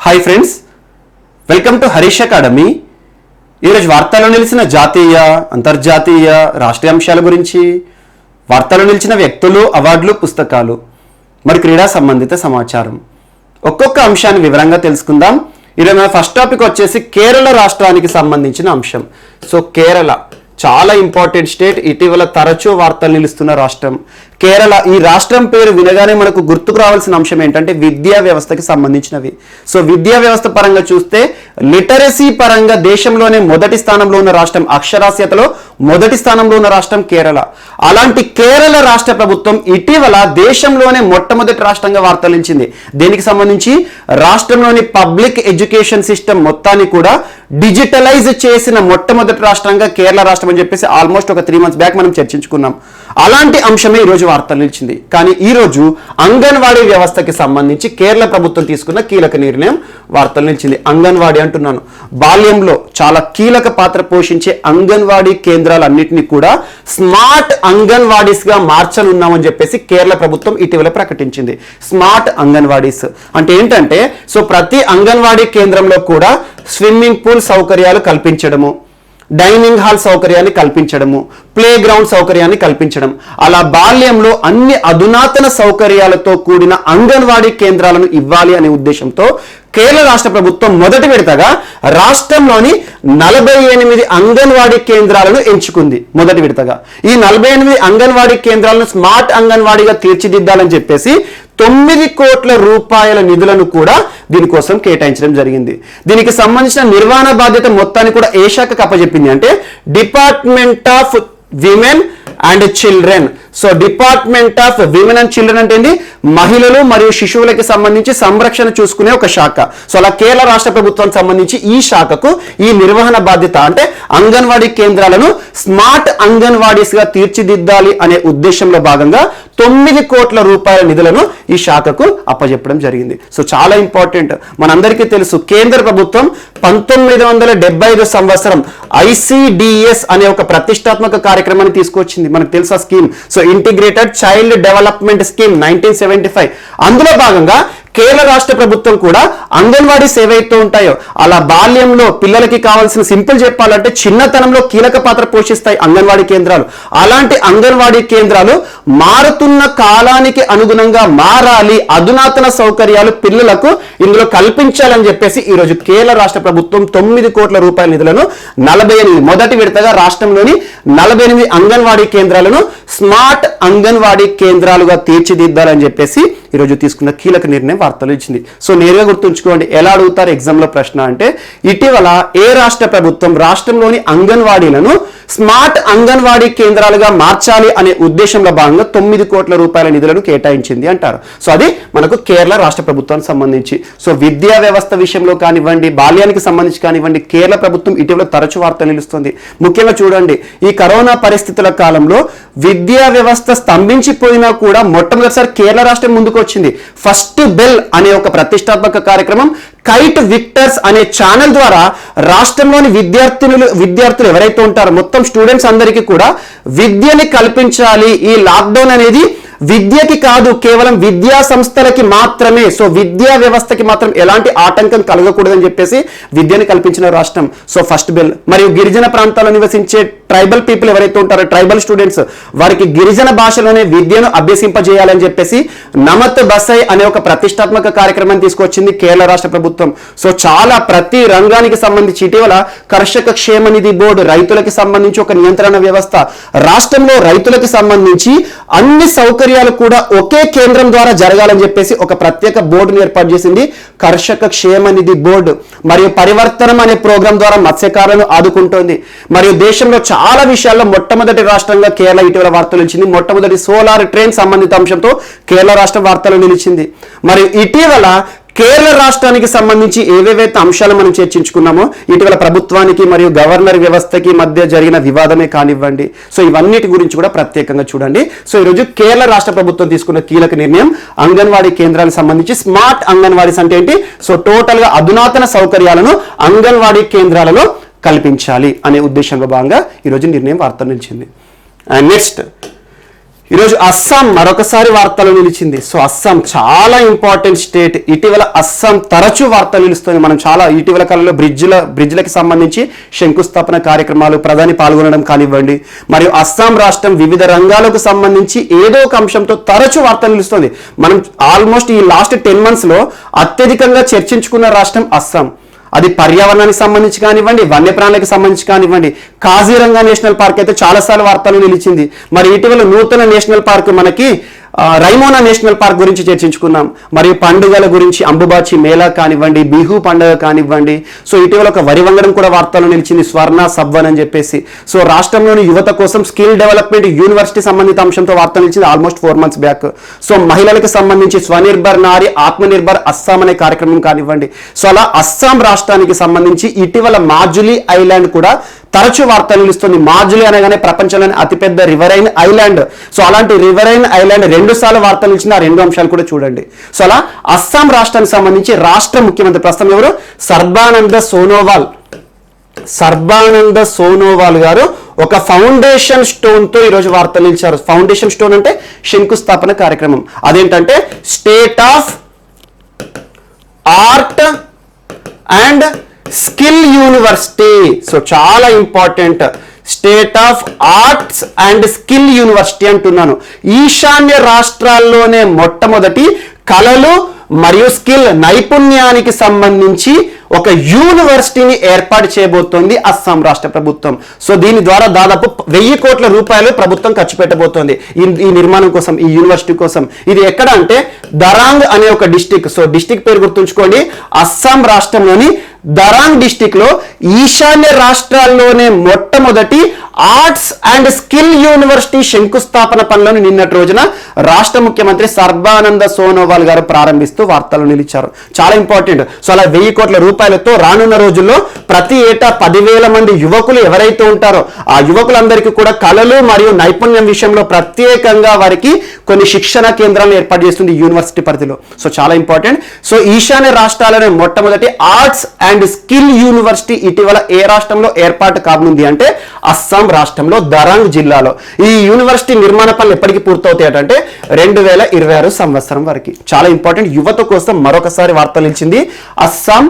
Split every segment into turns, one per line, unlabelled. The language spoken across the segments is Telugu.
Hi friends, welcome to Harish academy. ఈరోజు వార్తల్లో నిలిచిన జాతీయ, అంతర్జాతీయ, రాష్ట్రీయ అంశాల గురించి, వార్తల్లో నిలిచిన వ్యక్తులు, అవార్డులు, పుస్తకాలు, మరి క్రీడా సంబంధిత సమాచారం ఒక్కొక్క అంశాన్ని వివరంగా తెలుసుకుందాం. ఈరోజు మన ఫస్ట్ టాపిక్ వచ్చేసి కేరళ రాష్ట్రానికి సంబంధించిన అంశం. సో కేరళ చాలా ఇంపార్టెంట్ స్టేట్, ఇటీవల తరచూ వార్తలు నిలుస్తున్న రాష్ట్రం కేరళ. ఈ రాష్ట్రం పేరు వినగానే మనకు గుర్తుకు రావాల్సిన అంశం ఏంటంటే విద్యా వ్యవస్థకి సంబంధించినవి. సో విద్యా వ్యవస్థ పరంగా చూస్తే లిటరసీ పరంగా దేశంలోనే మొదటి స్థానంలో ఉన్న రాష్ట్రం, అక్షరాస్యతలో మొదటి స్థానంలో ఉన్న రాష్ట్రం కేరళ. అలాంటి కేరళ రాష్ట్ర ప్రభుత్వం ఇటీవల దేశంలోనే మొట్టమొదటి రాష్ట్రంగా వార్తలు నిలిచింది. దీనికి సంబంధించి రాష్ట్రంలోని పబ్లిక్ ఎడ్యుకేషన్ సిస్టమ్ మొత్తాన్ని కూడా డిజిటలైజ్ చేసిన మొట్టమొదటి రాష్ట్రంగా కేరళ రాష్ట్రం అని చెప్పేసి ఆల్మోస్ట్ ఒక 3 months బ్యాక్ మనం చర్చించుకున్నాం. అలాంటి అంశమే ఈరోజు వార్తలు నిలిచింది. కానీ ఈరోజు అంగన్వాడీ వ్యవస్థకి సంబంధించి కేరళ ప్రభుత్వం తీసుకున్న కీలక నిర్ణయం వార్తలు నిలిచింది. అంగన్వాడీ అంటున్నాను, బాల్యంలో చాలా కీలక పాత్ర పోషించే అంగన్వాడీ కేంద్రాలన్నింటినీ కూడా స్మార్ట్ అంగన్వాడీస్ గా మార్చనున్నామని చెప్పేసి కేరళ ప్రభుత్వం ఇటీవల ప్రకటించింది. స్మార్ట్ అంగన్వాడీస్ అంటే ఏంటంటే, సో ప్రతి అంగన్వాడీ కేంద్రంలో కూడా స్విమ్మింగ్ పూల్ సౌకర్యాలు కల్పించడము, డైనింగ్ హాల్ సౌకర్యాన్ని కల్పించడము, ప్లే గ్రౌండ్ సౌకర్యాన్ని కల్పించడం, అలా బాల్యంలో అన్ని అధునాతన సౌకర్యాలతో కూడిన అంగన్వాడీ కేంద్రాలను ఇవ్వాలి అనే ఉద్దేశంతో కేరళ రాష్ట్ర ప్రభుత్వం మొదటి విడతగా రాష్ట్రంలోని 48 అంగన్వాడీ కేంద్రాలను ఎంచుకుంది. మొదటి విడతగా ఈ 48 అంగన్వాడీ కేంద్రాలను స్మార్ట్ అంగన్వాడీగా తీర్చిదిద్దాలని చెప్పేసి 9 కోట్ల రూపాయల నిధులను కూడా దీనికోసం కేటాయించడం జరిగింది. దీనికి సంబంధించిన నిర్వహణ బాధ్యత మొత్తాన్ని కూడా ఏ శాఖకు అప్పచెప్పింది అంటే department of women and children. So department of women and children అంటే ఏంటి, మహిళలు మరియు శిశువులకి సంబంధించి సంరక్షణ చూసుకునే ఒక శాఖ. సో అలా కేరళ రాష్ట్ర ప్రభుత్వానికి సంబంధించి ఈ శాఖకు ఈ నిర్వహణ బాధ్యత అంటే అంగన్వాడీ కేంద్రాలను స్మార్ట్ అంగన్వాడీస్ గా తీర్చిదిద్దాలి అనే ఉద్దేశంలో భాగంగా 9 కోట్ల రూపాయల నిధులను ఈ శాఖకు అప్పచెప్పడం జరిగింది. సో చాలా ఇంపార్టెంట్. మనందరికీ తెలుసు, కేంద్ర ప్రభుత్వం 1975 సంవత్సరం ICDS అనే ఒక ప్రతిష్టాత్మక కార్యక్రమాన్ని తీసుకొచ్చింది. మనకు తెలుసా scheme. So integrated child development scheme 1975. అందులో భాగంగా కేరళ రాష్ట్ర ప్రభుత్వం కూడా అంగన్వాడీస్ ఏవైతే ఉంటాయో అలా బాల్యంలో పిల్లలకి కావాల్సిన, సింపుల్ చెప్పాలంటే చిన్నతనంలో కీలక పాత్ర పోషిస్తాయి అంగన్వాడీ కేంద్రాలు. అలాంటి అంగన్వాడీ కేంద్రాలు మారుతున్న కాలానికి అనుగుణంగా మారాలి, అధునాతన సౌకర్యాలు పిల్లలకు ఇందులో కల్పించాలని చెప్పేసి ఈరోజు కేరళ రాష్ట్ర ప్రభుత్వం 9 కోట్ల రూపాయల నిధులను 48 మొదటి విడతగా రాష్ట్రంలోని 48 అంగన్వాడీ కేంద్రాలను స్మార్ట్ అంగన్వాడీ కేంద్రాలుగా తీర్చిదిద్దాలని చెప్పేసి ఈరోజు తీసుకున్న కీలక నిర్ణయం వార్తలు ఇచ్చింది. సో నేరుగా గుర్తుంచుకోండి, ఎలా అడుగుతారు ఎగ్జామ్లో ప్రశ్న అంటే, ఇటీవల ఏ రాష్ట్ర ప్రభుత్వం రాష్ట్రంలోని అంగన్వాడీలను స్మార్ట్ అంగన్వాడీ కేంద్రాలుగా మార్చాలి అనే ఉద్దేశంలో భాగంగా 9 కోట్ల రూపాయల నిధులను కేటాయించింది అంటారు. సో అది మనకు కేరళ రాష్ట్ర ప్రభుత్వానికి సంబంధించి. సో విద్యా వ్యవస్థ విషయంలో కానివ్వండి, బాల్యానికి సంబంధించి కానివ్వండి, కేరళ ప్రభుత్వం ఇటీవల తరచు వార్తలు నిలుస్తుంది. ముఖ్యంగా చూడండి, ఈ కరోనా పరిస్థితుల కాలంలో విద్యా వ్యవస్థ స్తంభించిపోయినా కూడా మొట్టమొదటిసారి కేరళ రాష్ట్రం ముందుకు వచ్చింది. ఫస్ట్ బెల్ అనే ఒక ప్రతిష్టాత్మక కార్యక్రమం కైట్ విక్టర్స్ అనే ఛానల్ ద్వారా రాష్ట్రంలోని విద్యార్థులు ఎవరైతే ఉంటారో మొత్తం స్టూడెంట్స్ అందరికీ కూడా విద్యని కల్పించాలి. ఈ లాక్డౌన్ అనేది విద్యకి కాదు, కేవలం విద్యా సంస్థలకి మాత్రమే. సో విద్యా వ్యవస్థకి మాత్రం ఎలాంటి ఆటంకం కలగకూడదని చెప్పేసి విద్యని కల్పించిన రాష్ట్రం. So first bell. మరియు గిరిజన ప్రాంతాల్లో నివసించే ట్రైబల్ పీపుల్ ఎవరైతే ఉంటారో, ట్రైబల్ స్టూడెంట్స్, వారికి గిరిజన భాషలోనే విద్యను అభ్యసింపజేయాలని చెప్పేసి నమత్ బసై అనే ఒక ప్రతిష్టాత్మక కార్యక్రమాన్ని తీసుకొచ్చింది కేరళ రాష్ట్ర ప్రభుత్వం. సో చాలా ప్రతి రంగానికి సంబంధించి ఇటీవల కర్షక క్షేమ నిధి బోర్డు, రైతులకి సంబంధించి ఒక నియంత్రణ వ్యవస్థ, రాష్ట్రంలో రైతులకు సంబంధించి అన్ని సౌకర్యాలు కూడా ఒకే కేంద్రం ద్వారా జరగాలని చెప్పేసి ఒక ప్రత్యేక బోర్డును ఏర్పాటు చేసింది కర్షక క్షేమ నిధి బోర్డు. మరియు పరివర్తనం అనే ప్రోగ్రాం ద్వారా మత్స్యకారులను ఆదుకుంటోంది. మరియు దేశంలో చాలా విషయాల్లో మొట్టమొదటి రాష్ట్రంగా కేరళ ఇటీవల వార్తలు నిలిచింది. మొట్టమొదటి సోలార్ ట్రైన్ సంబంధిత అంశంతో కేరళ రాష్ట్రం వార్తలు నిలిచింది. మరియు ఇటీవల కేరళ రాష్ట్రానికి సంబంధించి ఏవేవైతే అంశాలు మనం చర్చించుకున్నామో, ఇటీవల ప్రభుత్వానికి మరియు గవర్నర్ వ్యవస్థకి మధ్య జరిగిన వివాదమే కానివ్వండి, సో ఇవన్నిటి గురించి కూడా ప్రత్యేకంగా చూడండి. సో ఈరోజు కేరళ రాష్ట్ర ప్రభుత్వం తీసుకున్న కీలక నిర్ణయం అంగన్వాడీ కేంద్రాలకు సంబంధించి స్మార్ట్ అంగన్వాడీస్ అంటే ఏంటి, సో టోటల్ గా అధునాతన సౌకర్యాలను అంగన్వాడీ కేంద్రాలలో కల్పించాలి అనే ఉద్దేశంలో భాగంగా ఈరోజు నిర్ణయం వార్త నిలిచింది. అండ్ నెక్స్ట్, ఈరోజు అస్సాం మరొకసారి వార్తలు నిలిచింది. సో అస్సాం చాలా ఇంపార్టెంట్ స్టేట్. ఇటీవల అస్సాం తరచూ వార్తలు నిలుస్తుంది. మనం చాలా ఇటీవల కాలంలో బ్రిడ్జ్లకి సంబంధించి శంకుస్థాపన కార్యక్రమాలు, ప్రధాని పాల్గొనడం కానివ్వండి, మరియు అస్సాం రాష్ట్రం వివిధ రంగాలకు సంబంధించి ఏదో ఒక అంశంతో తరచూ వార్తలు నిలుస్తుంది. మనం ఆల్మోస్ట్ ఈ లాస్ట్ 10 months లో అత్యధికంగా చర్చించుకున్న రాష్ట్రం అస్సాం. అది పర్యావరణానికి సంబంధించి కానివ్వండి, వన్యప్రాణులకు సంబంధించి కానివ్వండి. కాజీరంగా నేషనల్ పార్క్ అయితే చాలాసార్లు వార్తలు నిలిచింది. మరి ఇటీవల నూతన నేషనల్ పార్క్ మనకి రైమోనా నేషనల్ పార్క్ గురించి చర్చించుకున్నాం. మరియు పండుగల గురించి అంబుబాచి మేళా కానివ్వండి, బిహు పండుగ కానివ్వండి. సో ఇటీవల ఒక వరి వంగడం కూడా వార్తలు నిలిచింది, స్వర్ణ సబ్వన్ అని చెప్పేసి. సో రాష్ట్రంలోని యువత కోసం స్కిల్ డెవలప్మెంట్ యూనివర్సిటీ సంబంధిత అంశంతో వార్తలు నిలిచింది ఆల్మోస్ట్ 4 months బ్యాక్. సో మహిళలకు సంబంధించి స్వనిర్భర్ నారి ఆత్మనిర్భర్ అస్సాం అనే కార్యక్రమం కానివ్వండి. సో అలా అస్సాం రాష్ట్రానికి సంబంధించి ఇటీవల మాజులి ఐలాండ్ కూడా తరచూ వార్తలు నిలుస్తుంది. మాజులి అనగానే ప్రపంచంలోని అతిపెద్ద రివరైన్ ఐలాండ్. సో అలాంటి రివరైన్ ఐలాండ్ 2 సార్లు వార్తలు ఇచ్చిన ఆ 2 అంశాలు కూడా చూడండి. సో అలా అస్సాం రాష్ట్రానికి సంబంధించి రాష్ట్ర ముఖ్యమంత్రి ప్రస్తుతం ఎవరు? సర్బానంద సోనోవాల్ గారు ఒక ఫౌండేషన్ స్టోన్ తో ఈరోజు వార్తలు నిలిచారు. ఫౌండేషన్ స్టోన్ అంటే శంకుస్థాపన కార్యక్రమం. అదేంటంటే state of art and skill university. So చాలా important, state of arts and skill university అంటున్నాను. ఈశాన్య రాష్ట్రాల్లోనే మొట్టమొదటి కళలు మరియు స్కిల్ నైపుణ్యానికి సంబంధించి ఒక యూనివర్సిటీని ఏర్పాటు చేయబోతోంది అస్సాం రాష్ట్ర ప్రభుత్వం. సో దీని ద్వారా దాదాపు 1000 కోట్ల రూపాయలు ప్రభుత్వం ఖర్చు పెట్టబోతోంది ఈ నిర్మాణం కోసం, ఈ యూనివర్సిటీ కోసం. ఇది ఎక్కడ అంటే దరాంగ్ అనే ఒక డిస్టిక్. సో డిస్టిక్ పేరు గుర్తుంచుకోండి. అస్సాం రాష్ట్రంలోని దరాంగ్ డిస్టిక్ లో ఈశాన్య రాష్ట్రాల్లోనే మొట్టమొదటి ఆర్ట్స్ అండ్ స్కిల్ యూనివర్సిటీ శంకుస్థాపన పనులను నిన్నటి రోజున రాష్ట్ర ముఖ్యమంత్రి సర్బానంద సోనోవాల్ గారు ప్రారంభిస్తూ వార్తలు నిలిచారు. చాలా ఇంపార్టెంట్. సో అలా 1000 కోట్ల రూపాయలతో రానున్న రోజుల్లో ప్రతి ఏటా 10,000 మంది యువకులు ఎవరైతే ఉంటారో ఆ యువకులందరికీ కూడా కళలు మరియు నైపుణ్యం విషయంలో ప్రత్యేకంగా వారికి కొన్ని శిక్షణ కేంద్రాలను ఏర్పాటు చేస్తుంది యూనివర్సిటీ పరిధిలో. సో చాలా ఇంపార్టెంట్. సో ఈశాన్య రాష్ట్రాలనే మొట్టమొదటి ఆర్ట్స్ అండ్ స్కిల్ యూనివర్సిటీ ఇటీవల ఏ రాష్ట్రంలో ఏర్పాటు కానుంది అంటే అస్సాం రాష్ట్రంలో దరాంగ్ జిల్లాలో. ఈ యూనివర్సిటీ నిర్మాణ పనులు ఎప్పటికీ పూర్తవుతాయంటే 2026 సంవత్సరం వరకు. చాలా ఇంపార్టెంట్. యువత కోసం మరొకసారి వార్తలు ఇచ్చింది అస్సాం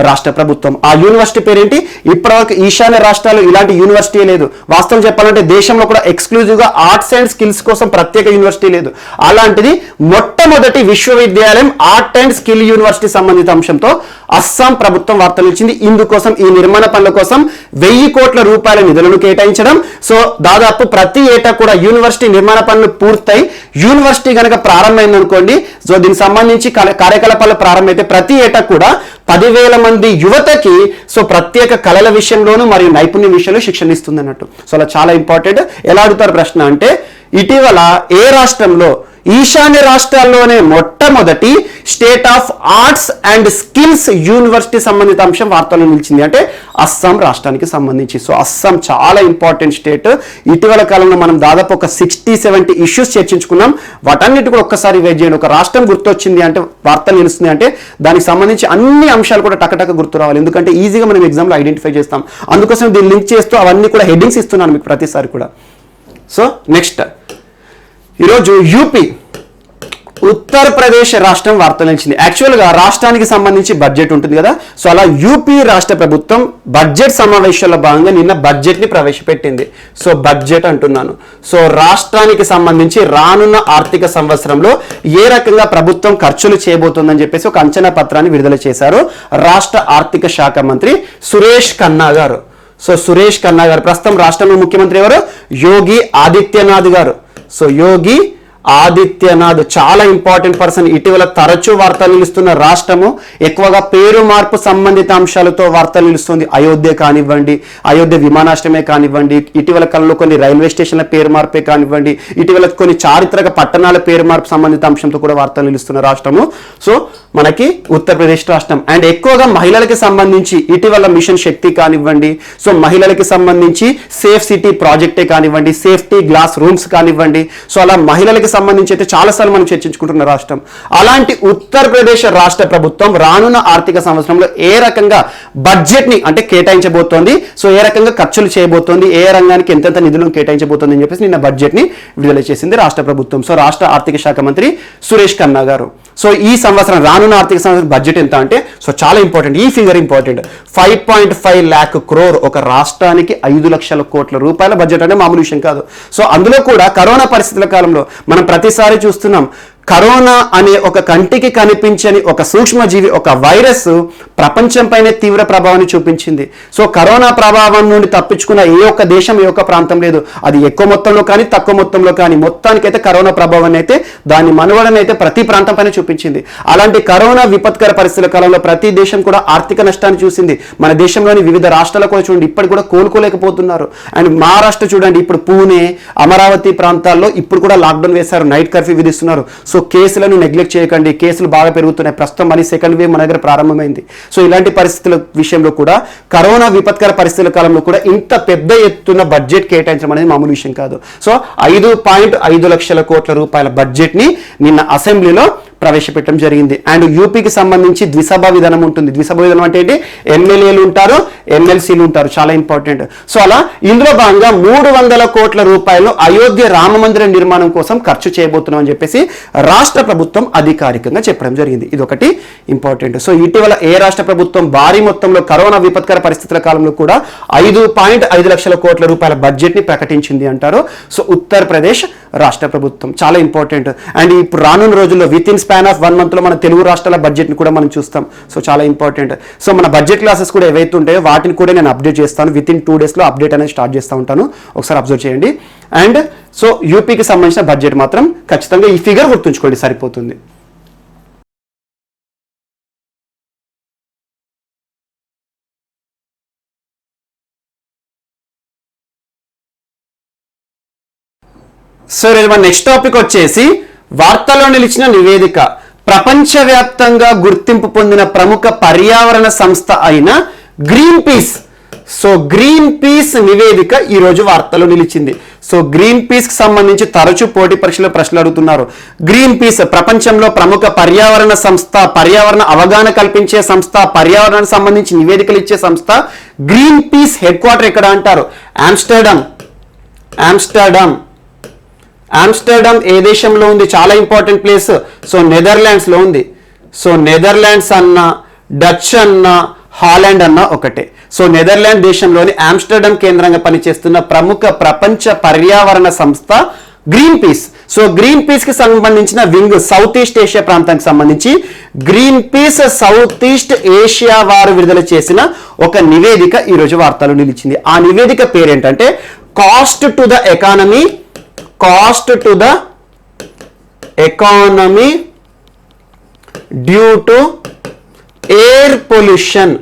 రాష్ట్ర ప్రభుత్వం. ఆ యూనివర్సిటీ పేరేంటి? ఇప్పటివరకు ఈశాన్య రాష్ట్రాలు ఇలాంటి యూనివర్సిటీ లేదు. వాస్తవం చెప్పాలంటే దేశంలో కూడా ఎక్స్క్లూజివ్ గా ఆర్ట్స్ అండ్ స్కిల్స్ కోసం ప్రత్యేక యూనివర్సిటీ లేదు. అలాంటిది మొట్టమొదటి విశ్వవిద్యాలయం ఆర్ట్ అండ్ స్కిల్ యూనివర్సిటీ సంబంధిత అంశంతో అస్సాం ప్రభుత్వం వార్తలు ఇచ్చింది. ఇందుకోసం ఈ నిర్మాణ పనుల కోసం 1000 కోట్ల రూపాయల నిధులను కేటాయించడం. సో దాదాపు ప్రతి ఏటా కూడా యూనివర్సిటీ నిర్మాణ పనులు పూర్తయి యూనివర్సిటీ కనుక ప్రారంభమైందనుకోండి, సో దీనికి సంబంధించి కార్యకలాపాలు ప్రారంభమైతే ప్రతి ఏటా కూడా 10,000 మంది యువతకి సో ప్రత్యేక కళల విషయంలోనూ మరియు నైపుణ్యం విషయంలో శిక్షణ ఇస్తుంది అన్నట్టు. సో అలా చాలా ఇంపార్టెంట్. ఎలా అడుగుతారు ప్రశ్న అంటే ఇటీవల ఏ రాష్ట్రంలో ఈశాన్య రాష్ట్రాల్లోనే మొట్టమొదటి state of arts and skills university సంబంధిత అంశం వార్తల్లో నిలిచింది అంటే అస్సాం రాష్ట్రానికి సంబంధించి. సో అస్సాం చాలా ఇంపార్టెంట్ స్టేట్. ఇటీవల కాలంలో మనం దాదాపు ఒక 60-70 ఇష్యూస్ చర్చించుకున్నాం. వాటన్నిటి కూడా ఒక్కసారి వెయిట్ చేయండి. ఒక రాష్ట్రం గుర్తొచ్చింది అంటే వార్తలు నిలుస్తుంది అంటే దానికి సంబంధించి అన్ని అంశాలు కూడా టకటక గుర్తు రావాలి. ఎందుకంటే ఈజీగా మనం ఎగ్జామ్లో ఐడెంటిఫై చేస్తాం. అందుకోసం దీన్ని లింక్ చేస్తూ అవన్నీ కూడా హెడ్డింగ్స్ ఇస్తున్నాను మీకు ప్రతిసారి కూడా. సో నెక్స్ట్ ఈరోజు యూపీ ఉత్తరప్రదేశ్ రాష్ట్రం వార్తలు నిలిచింది. యాక్చువల్గా రాష్ట్రానికి సంబంధించి బడ్జెట్ ఉంటుంది కదా. సో అలా యూపీ రాష్ట్ర ప్రభుత్వం బడ్జెట్ సమావేశాల్లో భాగంగా నిన్న బడ్జెట్ని ప్రవేశపెట్టింది. సో బడ్జెట్ అంటున్నాను. సో రాష్ట్రానికి సంబంధించి రానున్న ఆర్థిక సంవత్సరంలో ఏ రకంగా ప్రభుత్వం ఖర్చులు చేయబోతుందని చెప్పేసి ఒక అంచనా పత్రాన్ని విడుదల చేశారు రాష్ట్ర ఆర్థిక శాఖ మంత్రి సురేష్ ఖన్నా గారు. సో సురేష్ ఖన్నా గారు ప్రస్తుతం రాష్ట్రంలో ముఖ్యమంత్రి ఎవరు? యోగి ఆదిత్యనాథ్ గారు. సో యోగి ఆదిత్యనాథ్ చాలా ఇంపార్టెంట్ పర్సన్. ఇటీవల తరచూ వార్తలు నిలుస్తున్న రాష్ట్రము. ఎక్కువగా పేరు మార్పు సంబంధిత అంశాలతో వార్తలు నిలుస్తుంది. అయోధ్య కానివ్వండి, అయోధ్య విమానాశ్రయమే కానివ్వండి, ఇటీవల కాలంలో కొన్ని రైల్వే స్టేషన్ల పేరు మార్పే కానివ్వండి, ఇటీవల కొన్ని చారిత్రక పట్టణాల పేరు మార్పు సంబంధిత అంశంతో కూడా వార్తలు నిలుస్తున్న రాష్ట్రము సో మనకి ఉత్తరప్రదేశ్ రాష్ట్రం. అండ్ ఎక్కువగా మహిళలకి సంబంధించి ఇటీవల మిషన్ శక్తి కానివ్వండి, సో మహిళలకి సంబంధించి సేఫ్ సిటీ ప్రాజెక్టే కానివ్వండి, సేఫ్టీ గ్లాస్ రూమ్స్ కానివ్వండి, సో అలా మహిళలకి సంబంధించి అయితే చాలాసార్లు మనం చర్చించుకుంటున్న రాష్ట్రం. అలాంటి ఉత్తరప్రదేశ్ రాష్ట్ర ప్రభుత్వం రానున్న ఆర్థిక సంవత్సరంలో ఏ రకంగా బడ్జెట్ని అంటే కేటాయించబోతోంది, సో ఏ రకంగా ఖర్చులు చేయబోతోంది, ఏ రంగానికి ఎంతెంత నిధులను కేటాయించబోతోంది అని చెప్పేసి నిన్న బడ్జెట్ని విడుదల చేసింది రాష్ట్ర ప్రభుత్వం. సో రాష్ట్ర ఆర్థిక శాఖ మంత్రి సురేష్ ఖన్నా గారు. సో ఈ సంవత్సరం రానున్న ఆర్థిక సంవత్సరం బడ్జెట్ ఎంత అంటే, సో చాలా ఇంపార్టెంట్, ఈ ఫిగర్ ఇంపార్టెంట్, 5.5 lakh crore, ఒక రాష్ట్రానికి 5 లక్షల కోట్ల రూపాయల బడ్జెట్ అంటే మామూలు విషయం కాదు. సో అందులో కూడా కరోనా పరిస్థితుల కాలంలో మనం ప్రతిసారి చూస్తున్నాం, కరోనా అనే ఒక కంటికి కనిపించని ఒక సూక్ష్మజీవి, ఒక వైరస్ ప్రపంచంపైనే తీవ్ర ప్రభావాన్ని చూపించింది. సో కరోనా ప్రభావం నుండి తప్పించుకున్న ఏ ఒక్క దేశం, ఏ ఒక్క ప్రాంతం లేదు. అది ఎక్కువ మొత్తంలో కానీ తక్కువ మొత్తంలో కానీ మొత్తానికైతే కరోనా ప్రభావాన్ని అయితే, దాని మనుగడని అయితే ప్రతి ప్రాంతం పైన చూపించింది. అలాంటి కరోనా విపత్కర పరిస్థితుల కాలంలో ప్రతి దేశం కూడా ఆర్థిక నష్టాన్ని చూసింది. మన దేశంలోని వివిధ రాష్ట్రాల కూడా చూడండి, ఇప్పటికి కూడా కోలుకోలేకపోతున్నారు. అండ్ మహారాష్ట్ర చూడండి, ఇప్పుడు పూణే, అమరావతి ప్రాంతాల్లో ఇప్పుడు కూడా లాక్డౌన్ వేశారు, నైట్ కర్ఫ్యూ విధిస్తున్నారు. సో కేసులను నెగ్లెక్ట్ చేయకండి, కేసులు బాగా పెరుగుతున్నాయి. ప్రస్తుతం మళ్ళీ సెకండ్ వేవ్ మన దగ్గర ప్రారంభమైంది. సో ఇలాంటి పరిస్థితుల విషయంలో కూడా, కరోనా విపత్కర పరిస్థితుల కాలంలో కూడా ఇంత పెద్ద ఎత్తున బడ్జెట్ కేటాయించడం అనేది మామూలు విషయం కాదు. సో 5.5 లక్షల కోట్ల రూపాయల బడ్జెట్ని నిన్న అసెంబ్లీలో ప్రవేశపెట్టడం జరిగింది. అండ్ యూపీకి సంబంధించి ద్విసభ విధానం ఉంటుంది. ద్విసభ విధానం అంటే ఏంటి? ఎమ్మెల్యేలు ఉంటారు, ఎమ్మెల్సీలు ఉంటారు, చాలా ఇంపార్టెంట్. సో అలా ఇందులో భాగంగా 300 కోట్ల రూపాయలు అయోధ్య రామ మందిర నిర్మాణం కోసం ఖర్చు చేయబోతున్నాం అని చెప్పేసి రాష్ట్ర ప్రభుత్వం అధికారికంగా చెప్పడం జరిగింది. ఇది ఒకటి ఇంపార్టెంట్. సో ఇటీవల ఏ రాష్ట్ర ప్రభుత్వం భారీ మొత్తంలో కరోనా విపత్కర పరిస్థితుల కాలంలో కూడా 5.5 లక్షల కోట్ల రూపాయల బడ్జెట్ ని ప్రకటించింది అంటారు. సో ఉత్తరప్రదేశ్ రాష్ట్ర ప్రభుత్వం చాలా ఇంపార్టెంట్. అండ్ ఇప్పుడు రానున్న రోజుల్లో with in span of 1 month లో మన తెలుగు రాష్ట్రాల బడ్జెట్ని కూడా మనం చూస్తాం. సో చాలా ఇంపార్టెంట్. సో మన బడ్జెట్ క్లాసెస్ కూడా ఏవైతే ఉంటాయో వాటిని కూడా నేను అప్డేట్ చేస్తాను. విత్ ఇన్ 2 days అప్డేట్ అనేది స్టార్ట్ చేస్తూ ఉంటాను, ఒకసారి అబ్జర్వ్ చేయండి. అండ్ సో యూపీకి సంబంధించిన బడ్జెట్ మాత్రం ఖచ్చితంగా ఈ ఫిగర్ గుర్తుంచుకోండి, సరిపోతుంది. సో మన నెక్స్ట్ టాపిక్ వచ్చేసి వార్తల్లో నిలిచిన నివేదిక. ప్రపంచవ్యాప్తంగా గుర్తింపు పొందిన ప్రముఖ పర్యావరణ సంస్థ అయిన green peas, so green peas నివేదిక ఈరోజు వార్తల్లో నిలిచింది. సో గ్రీన్ పీస్ కి సంబంధించి తరచూ పోటీ పరీక్షలో ప్రశ్నలు అడుగుతున్నారు. గ్రీన్ పీస్ ప్రపంచంలో ప్రముఖ పర్యావరణ సంస్థ, పర్యావరణ అవగాహన కల్పించే సంస్థ, పర్యావరణానికి సంబంధించి నివేదికలు ఇచ్చే సంస్థ. గ్రీన్ పీస్ హెడ్ క్వార్టర్ ఎక్కడ అంటారు? ఆమ్స్టర్డామ్ ఏ దేశంలో ఉంది? చాలా ఇంపార్టెంట్ ప్లేస్. సో నెదర్లాండ్స్ లో ఉంది. సో నెదర్లాండ్స్ అన్న, డచ్ అన్న, హాలాండ్ అన్న ఒకటే. సో నెదర్లాండ్ దేశంలోని ఆమ్స్టర్డామ్ కేంద్రంగా పనిచేస్తున్న ప్రముఖ ప్రపంచ పర్యావరణ సంస్థ green peas. So green peas కి సంబంధించిన వింగ్ సౌత్ ఈస్ట్ ఏషియా ప్రాంతానికి సంబంధించి green peas south east Asia వారు విడుదల చేసిన ఒక నివేదిక ఈరోజు వార్తలు నిలిచింది. ఆ నివేదిక పేరేంటంటే cost to the economy due to air pollution.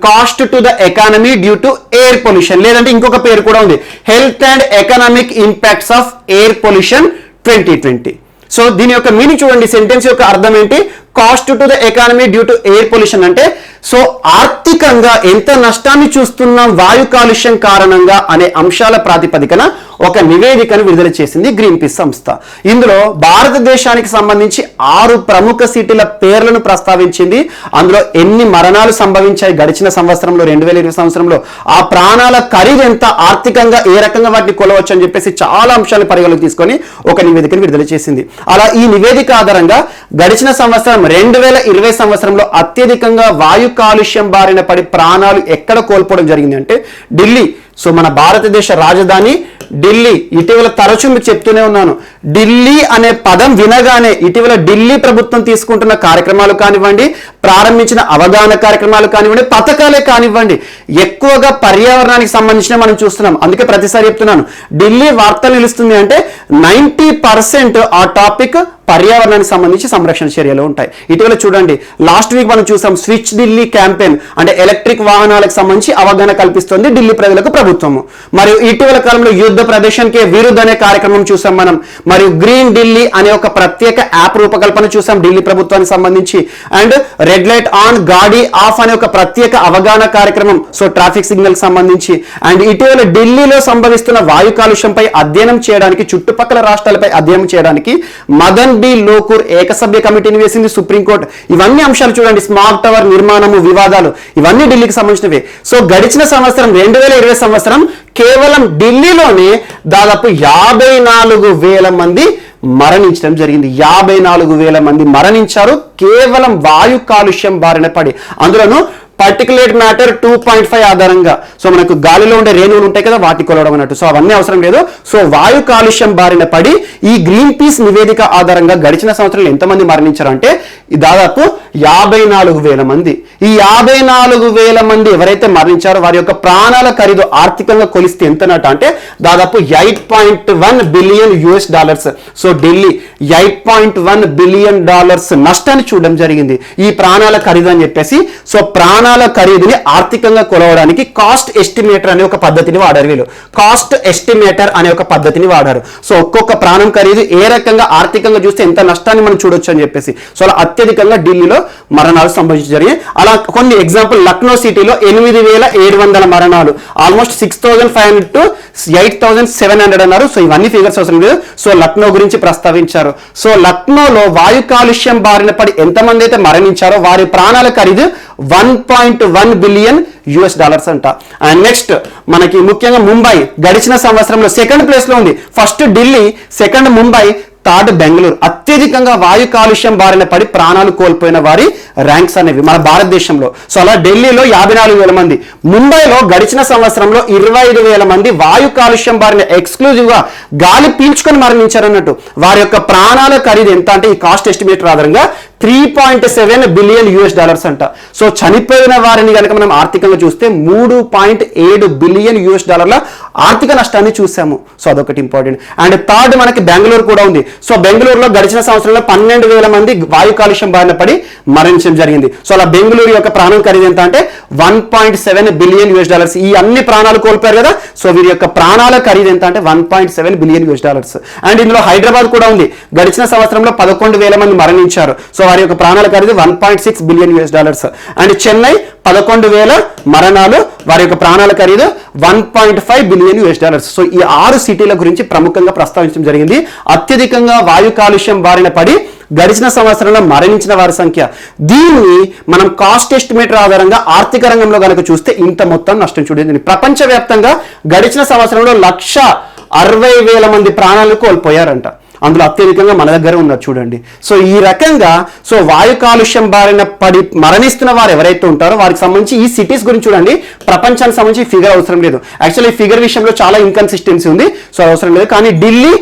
Cost to the economy due to air pollution, లేదంటే ఇంకొక పేరు కూడా ఉంది, health and economic impacts of air pollution 2020. So దీని యొక్క మీనింగ్ చూడండి, సెంటెన్స్ యొక్క అర్థం ఏంటి? Cost to the economy due to air pollution అంటే సో ఆర్థికంగా ఎంత నష్టాన్ని చూస్తున్నాం వాయు కాలుష్యం కారణంగా అనే అంశాల ప్రాతిపదికన ఒక నివేదికను విడుదల చేసింది గ్రీన్ పీస్ సంస్థ. ఇందులో భారతదేశానికి సంబంధించి 6 ప్రముఖ సిటీల పేర్లను ప్రస్తావించింది. అందులో ఎన్ని మరణాలు సంభవించాయి గడిచిన సంవత్సరంలో, 2020 సంవత్సరంలో, ఆ ప్రాణాల ఖరీదు ఎంత, ఆర్థికంగా ఏ రకంగా వాటిని కొలవచ్చు అని చెప్పేసి చాలా అంశాలను పరిగణలోకి తీసుకొని ఒక నివేదికను విడుదల చేసింది. అలా ఈ నివేదిక ఆధారంగా గడిచిన సంవత్సరం 2020 సంవత్సరంలో అత్యధికంగా వాయు కాలుష్యం బారిన పడి ప్రాణాలు ఎక్కడ కోల్పోవడం జరిగింది అంటే ఢిల్లీ. సో మన భారతదేశ రాజధాని ఢిల్లీ. ఇటీవల తరచూ మీకు చెప్తూనే ఉన్నాను, ఢిల్లీ అనే పదం వినగానే ఇటీవల ఢిల్లీ ప్రభుత్వం తీసుకుంటున్న కార్యక్రమాలు కానివ్వండి, ప్రారంభించిన అవగాహన కార్యక్రమాలు కానివ్వండి, పథకాలే కానివ్వండి, ఎక్కువగా పర్యావరణానికి సంబంధించిన మనం చూస్తున్నాం. అందుకే ప్రతిసారి చెప్తున్నాను, ఢిల్లీ వార్తలు నిలుస్తుంది అంటే 90% ఆ టాపిక్ పర్యావరణానికి సంబంధించి సంరక్షణ చర్యలు ఉంటాయి. ఇటీవల చూడండి, లాస్ట్ వీక్ మనం చూసాం స్విచ్ ఢిల్లీ క్యాంపెయిన్, అంటే ఎలక్ట్రిక్ వాహనాలకు సంబంధించి అవగాహన కల్పిస్తుంది ఢిల్లీ ప్రజలకు ప్రభుత్వము. మరియు ఇటీవల కాలంలో యుద్ధ ప్రదర్శనకే విరుద్ధ అనే కార్యక్రమం చూసాం మనం. మరియు గ్రీన్ ఢిల్లీ అనే ఒక ప్రత్యేక యాప్ రూపకల్పన చూసాం ఢిల్లీ ప్రభుత్వానికి సంబంధించి. అండ్ రెడ్ లైట్ ఆన్ గాడి ఆఫ్ అనే ఒక ప్రత్యేక అవగాహన కార్యక్రమం, సో ట్రాఫిక్ సిగ్నల్ సంబంధించి. అండ్ ఇటీవల ఢిల్లీలో సంభవిస్తున్న వాయు కాలుష్యంపై అధ్యయనం చేయడానికి, చుట్టుపక్కల రాష్ట్రాలపై అధ్యయనం చేయడానికి మదన్ బి లోకూర్ ఏకసభ్య కమిటీని వేసింది సుప్రీంకోర్టు. ఇవన్నీ అంశాలు చూడండి, స్మార్ట్ టవర్ నిర్మాణము, వివాదాలు, ఇవన్నీ ఢిల్లీకి సంబంధించినవే. సో గడిచిన సంవత్సరం 2020 సంవత్సరం కేవలం ఢిల్లీలోనే దాదాపు 54,000 మంది మరణించడం జరిగింది. 54,000 మంది మరణించారు కేవలం వాయు కాలుష్యం బారిన పడి. అందులోనూ పర్టికులేట్ మ్యాటర్ 2.5 ఆధారంగా. సో మనకు గాలిలో ఉండే రేణువులు ఉంటాయి కదా, వాటి కొలవడం అన్నట్టు. సో అవన్నీ అవసరం లేదు. సో వాయు కాలుష్యం బారిన పడి ఈ గ్రీన్ పీస్ నివేదిక ఆధారంగా గడిచిన సంవత్సరంలో ఎంతమంది మరణించారు అంటే దాదాపు 54,000 మంది. ఈ 54,000 మంది ఎవరైతే మరణించారో వారి యొక్క ప్రాణాల ఖరీదు ఆర్థికంగా కొలిస్తే ఎంతనట అంటే దాదాపు $8.1 బిలియన్. సో ఢిల్లీ $8.1 బిలియన్ నష్టాన్ని చూడడం జరిగింది ఈ ప్రాణాల ఖరీదు అని చెప్పేసి. సో ప్రాణాల ఖరీదుని ఆర్థికంగా కొలవడానికి కాస్ట్ ఎస్టిమేటర్ అనే ఒక పద్ధతిని వాడారు వీళ్ళు. కాస్ట్ ఎస్టిమేటర్ అనే ఒక పద్ధతిని వాడారు. సో ఒక్కొక్క ప్రాణం ఖరీదు ఏ రకంగా ఆర్థికంగా చూస్తే ఎంత నష్టాన్ని మనం చూడొచ్చు అని చెప్పేసి. సో అలా అత్యధికంగా ఢిల్లీలో మరణాలు సంభవించి జరిగాయి. అలా కొన్ని ఎగ్జాంపుల్, లక్నో సిటీలో 8,700 మరణాలు, ఆల్మోస్ట్ 6,500 to 8,700 అన్నారు. సో ఇవన్నీ ఫిగర్స్ అవసరం లేదు. సో లక్నో గురించి ప్రస్తావించారు. సో లక్నోలో వాయు కాలుష్యం బారిన పడి ఎంతమంది అయితే మరణించారో వారి ప్రాణాల ఖరీదు $1.1 బిలియన్ అంట. అండ్ నెక్స్ట్ మనకి ముఖ్యంగా ముంబై గడిచిన సంవత్సరంలో సెకండ్ ప్లేస్ లో ఉంది. First Delhi, second Mumbai, third Bengaluru. అత్యధికంగా వాయు కాలుష్యం బారిన పడి ప్రాణాలు కోల్పోయిన వారి ర్యాంక్స్ అనేవి మన భారతదేశంలో. సో అలా ఢిల్లీలో 54,000 మంది, ముంబైలో గడిచిన సంవత్సరంలో 25,000 మంది వాయు కాలుష్యం బారిన ఎక్స్క్లూజివ్ గా గాలి పీల్చుకొని మరణించారు అన్నట్టు. వారి యొక్క ప్రాణాల ఖరీదు ఎంత అంటే ఈ కాస్ట్ ఎస్టిమేటర్ ఆధారంగా $3.7 బిలియన్ అంట. సో చనిపోయిన వారిని కనుక మనం ఆర్థికంగా చూస్తే $3.7 బిలియన్ ఆర్థిక నష్టాన్ని చూసాము. సో అదొకటి ఇంపార్టెంట్. అండ్ థర్డ్ మనకి బెంగళూరు కూడా ఉంది. సో బెంగళూరులో గడిచిన సంవత్సరంలో 12,000 మంది వాయు కాలుష్యం బారిన పడి మరణించడం జరిగింది. సో అలా బెంగళూరు యొక్క ప్రాణం ఖరీదు ఎంత అంటే $1.7 బిలియన్. ఈ అన్ని ప్రాణాలు కోల్పోయారు కదా, సో వీరి యొక్క ప్రాణాల ఖరీదు ఎంత అంటే $1.7 బిలియన్. అండ్ ఇందులో హైదరాబాద్ కూడా ఉంది. గడిచిన సంవత్సరంలో 11,000 మంది మరణించారు. సో వారి యొక్క ప్రాణాల ఖరీదు $1.6 బిలియన్. అండ్ చెన్నై 11,000 మరణాలు, వారి యొక్క ప్రాణాల ఖరీదు $1.5 బిలియన్. సో ఈ 6 సిటీల గురించి ప్రముఖంగా ప్రస్తావించడం జరిగింది. అత్యధికంగా వాయు కాలుష్యం బారిన పడి గడిచిన సంవత్సరంలో మరణించిన వారి సంఖ్య. దీన్ని మనం కాస్ట్ ఎస్టిమేటర్ ఆధారంగా ఆర్థిక రంగంలో కనుక చూస్తే ఇంత మొత్తం నష్టం చూడండి. ప్రపంచవ్యాప్తంగా గడిచిన సంవత్సరంలో 160,000 మంది ప్రాణాలు కోల్పోయారంట. అందులో అత్యధికంగా మన దగ్గర ఉన్నారు చూడండి. సో ఈ రకంగా సో వాయు కాలుష్యం బారిన పడి మరణిస్తున్న వారు ఎవరైతే ఉంటారో వారికి సంబంధించి ఈ సిటీస్ గురించి చూడండి. ప్రపంచానికి సంబంధించి ఫిగర్ అవసరం లేదు. యాక్చువల్లీ ఈ ఫిగర్ విషయంలో చాలా ఇన్కన్సిస్టెన్సీ ఉంది. సో అవసరం లేదు. కానీ ఢిల్లీ,